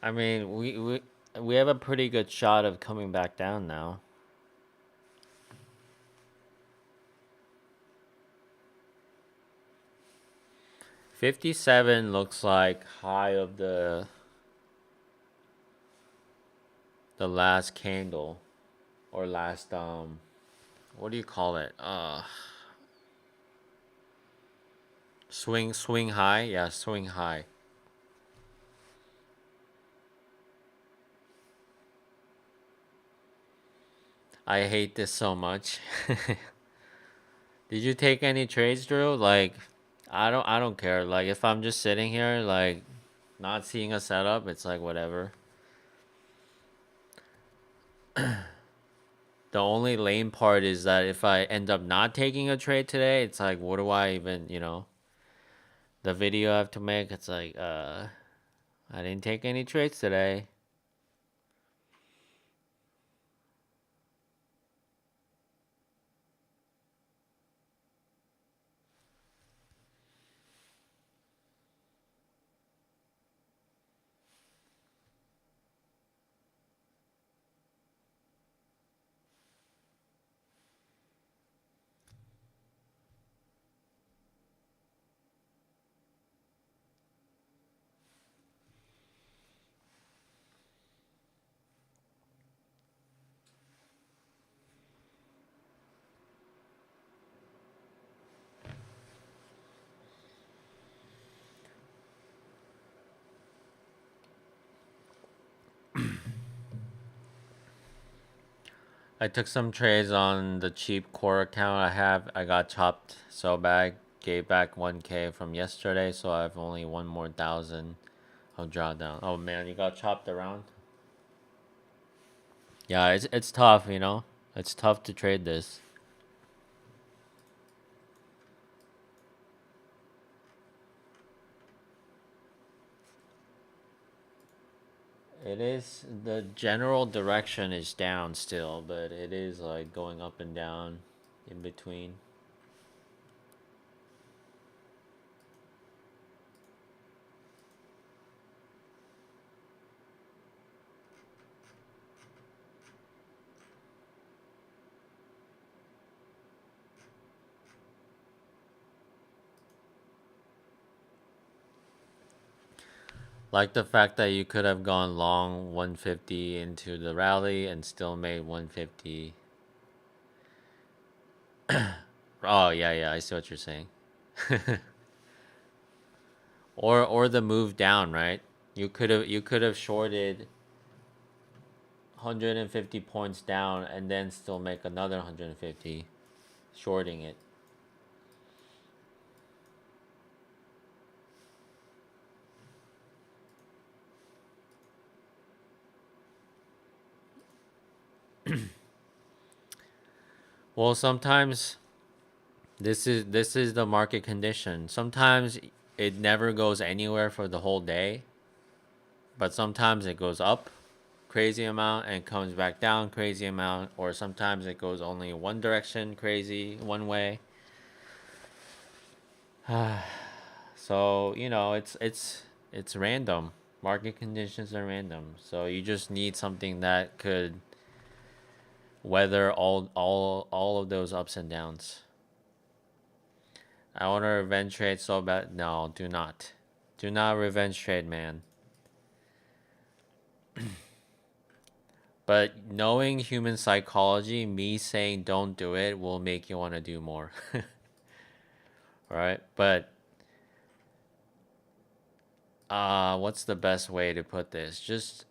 I mean, we have a pretty good shot of coming back down now. $57 looks like high of the last candle or last what do you call it? Swing high? Yeah, swing high. I hate this so much. Did you take any trades, Drew? Like, I don't care. Like, if I'm just sitting here, like, not seeing a setup, it's like whatever. The only lame part is that if I end up not taking a trade today, it's like, what do I even, the video I have to make? It's like, I didn't take any trades today. I took some trades on the cheap core account I have. I got chopped so bad. Gave back 1K from yesterday, so I have only one more 1,000 of drawdown. Oh man, you got chopped around? Yeah, it's tough, It's tough to trade this. It is, the general direction is down still, but it is like going up and down in between. Like the fact that you could have gone long 150 into the rally and still made 150. Oh, yeah, yeah, I see what you're saying. Or the move down, right? You could have shorted 150 points down and then still make another 150 shorting it. Well, sometimes this is the market condition. Sometimes it never goes anywhere for the whole day, but sometimes it goes up crazy amount and comes back down crazy amount, or sometimes it goes only one direction crazy one way. So, it's random. Market conditions are random. So you just need something that could weather all of those ups and downs. I want to revenge trade so bad. No, do not. Do not revenge trade, man. But knowing human psychology, me saying don't do it will make you want to do more. Right? But what's the best way to put this? Just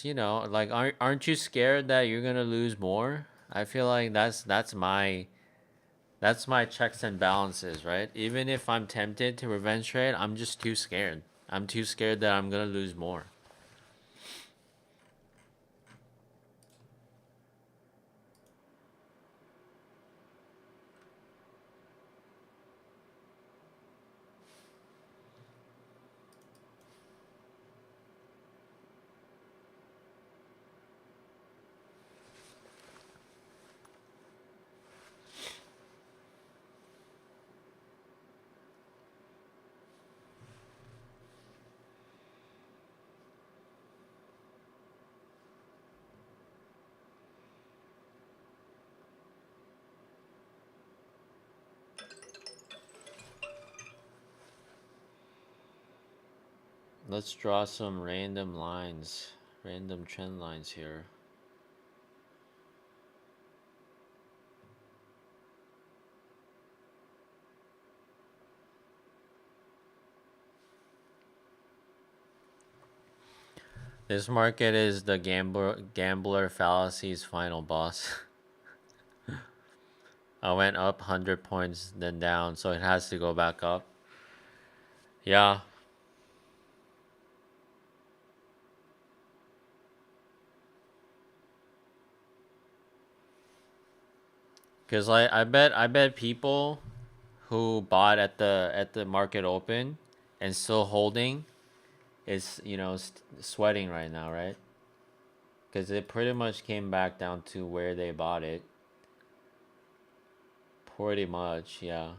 like aren't you scared that you're going to lose more? I feel like that's my checks and balances, right? Even if I'm tempted to revenge trade, I'm just too scared. I'm too scared that I'm going to lose more. Let's draw some random lines, random trend lines here. This market is the gambler fallacy's final boss. I went up 100 points, then down, so it has to go back up. Yeah, cause like I bet people who bought at the market open and still holding is sweating right now, right? Cause it pretty much came back down to where they bought it. Pretty much, yeah.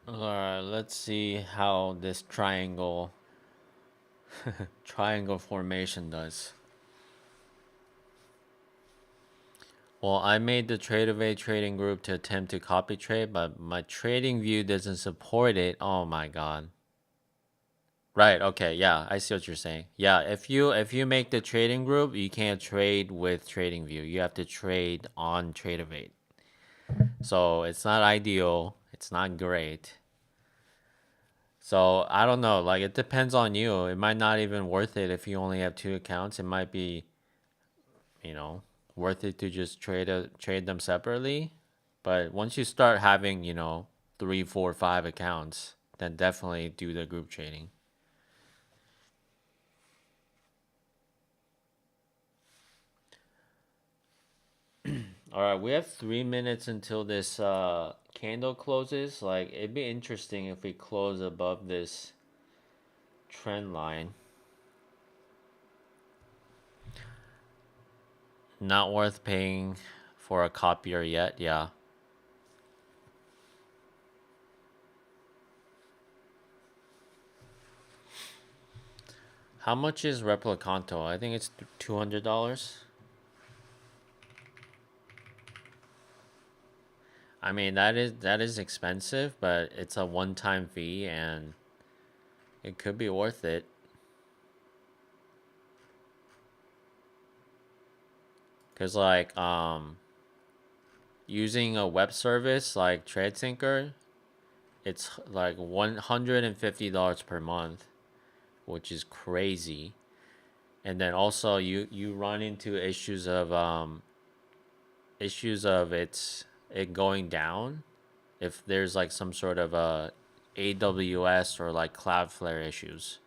All right, let's see how this triangle formation does. Well, I made the Trade of A trading group to attempt to copy trade, but my trading view doesn't support it. Oh my god. Right, okay, yeah, I see what you're saying. Yeah, if you make the trading group, you can't trade with trading view. You have to trade on Trade of 8. So it's not ideal. It's not great. So I don't know. Like it depends on you. It might not even worth it if you only have two accounts. It might be, you know, worth it to just trade them separately. But once you start having, three, four, five accounts, then definitely do the group trading. All right, we have 3 minutes until this candle closes. Like, it'd be interesting if we close above this trend line. Not worth paying for a copier yet, yeah. How much is Replicanto? I think it's $200. I mean, that is expensive, but it's a one-time fee and it could be worth it. Cause like using a web service like TradeSyncer, it's like $150 per month, which is crazy. And then also you run into issues of it going down if there's like some sort of a AWS or like Cloudflare issues.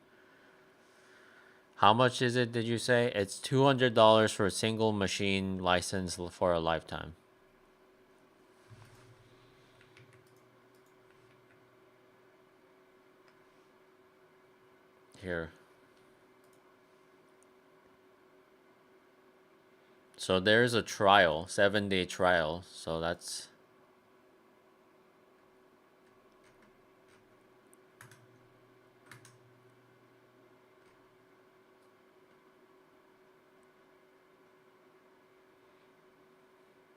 How much is it, did you say? It's $200 for a single machine license for a lifetime. Here. So there's a trial, 7-day trial. So that's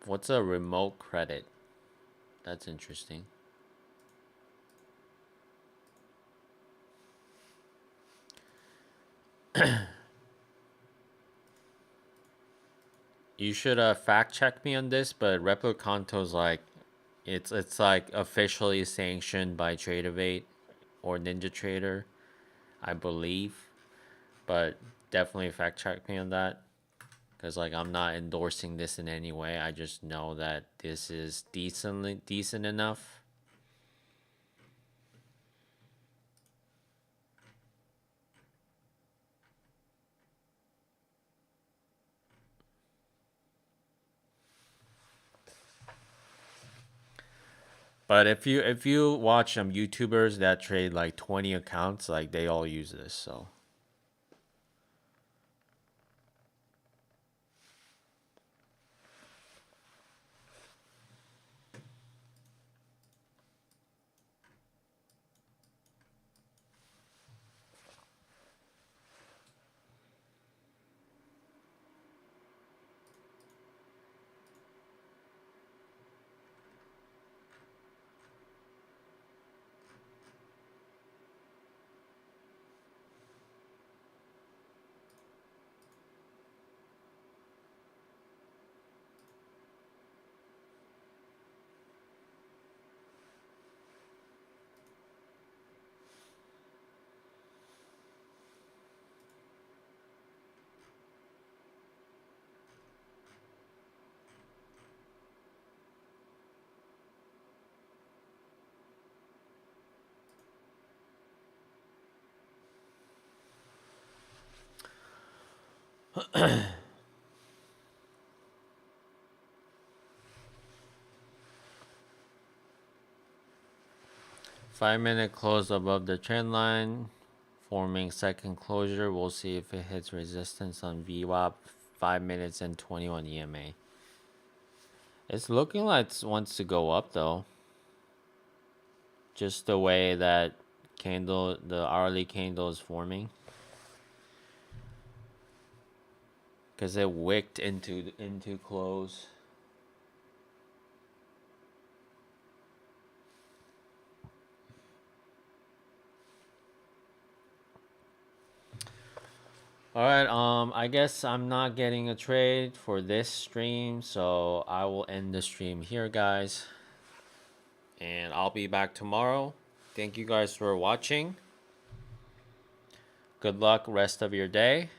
what's a remote credit? That's interesting. You should fact check me on this, but Replicanto's like it's like officially sanctioned by Tradeovate or NinjaTrader, I believe. But definitely fact check me on that. Because like I'm not endorsing this in any way. I just know that this is decent enough. But if you watch some YouTubers that trade like 20 accounts, like they all use this. So five-minute close above the trend line, forming second closure. We'll see if it hits resistance on VWAP. 5 minutes and 21 EMA. It's looking like it wants to go up though. Just the way that the hourly candle is forming. Because it wicked into close. All right, I guess I'm not getting a trade for this stream, so I will end the stream here, guys. And I'll be back tomorrow. Thank you guys for watching. Good luck rest of your day,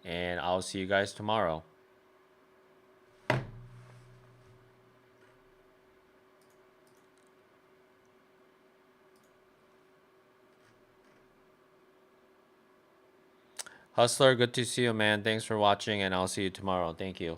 and I'll see you guys tomorrow. Hustler, good to see you, man. Thanks for watching, and I'll see you tomorrow. Thank you.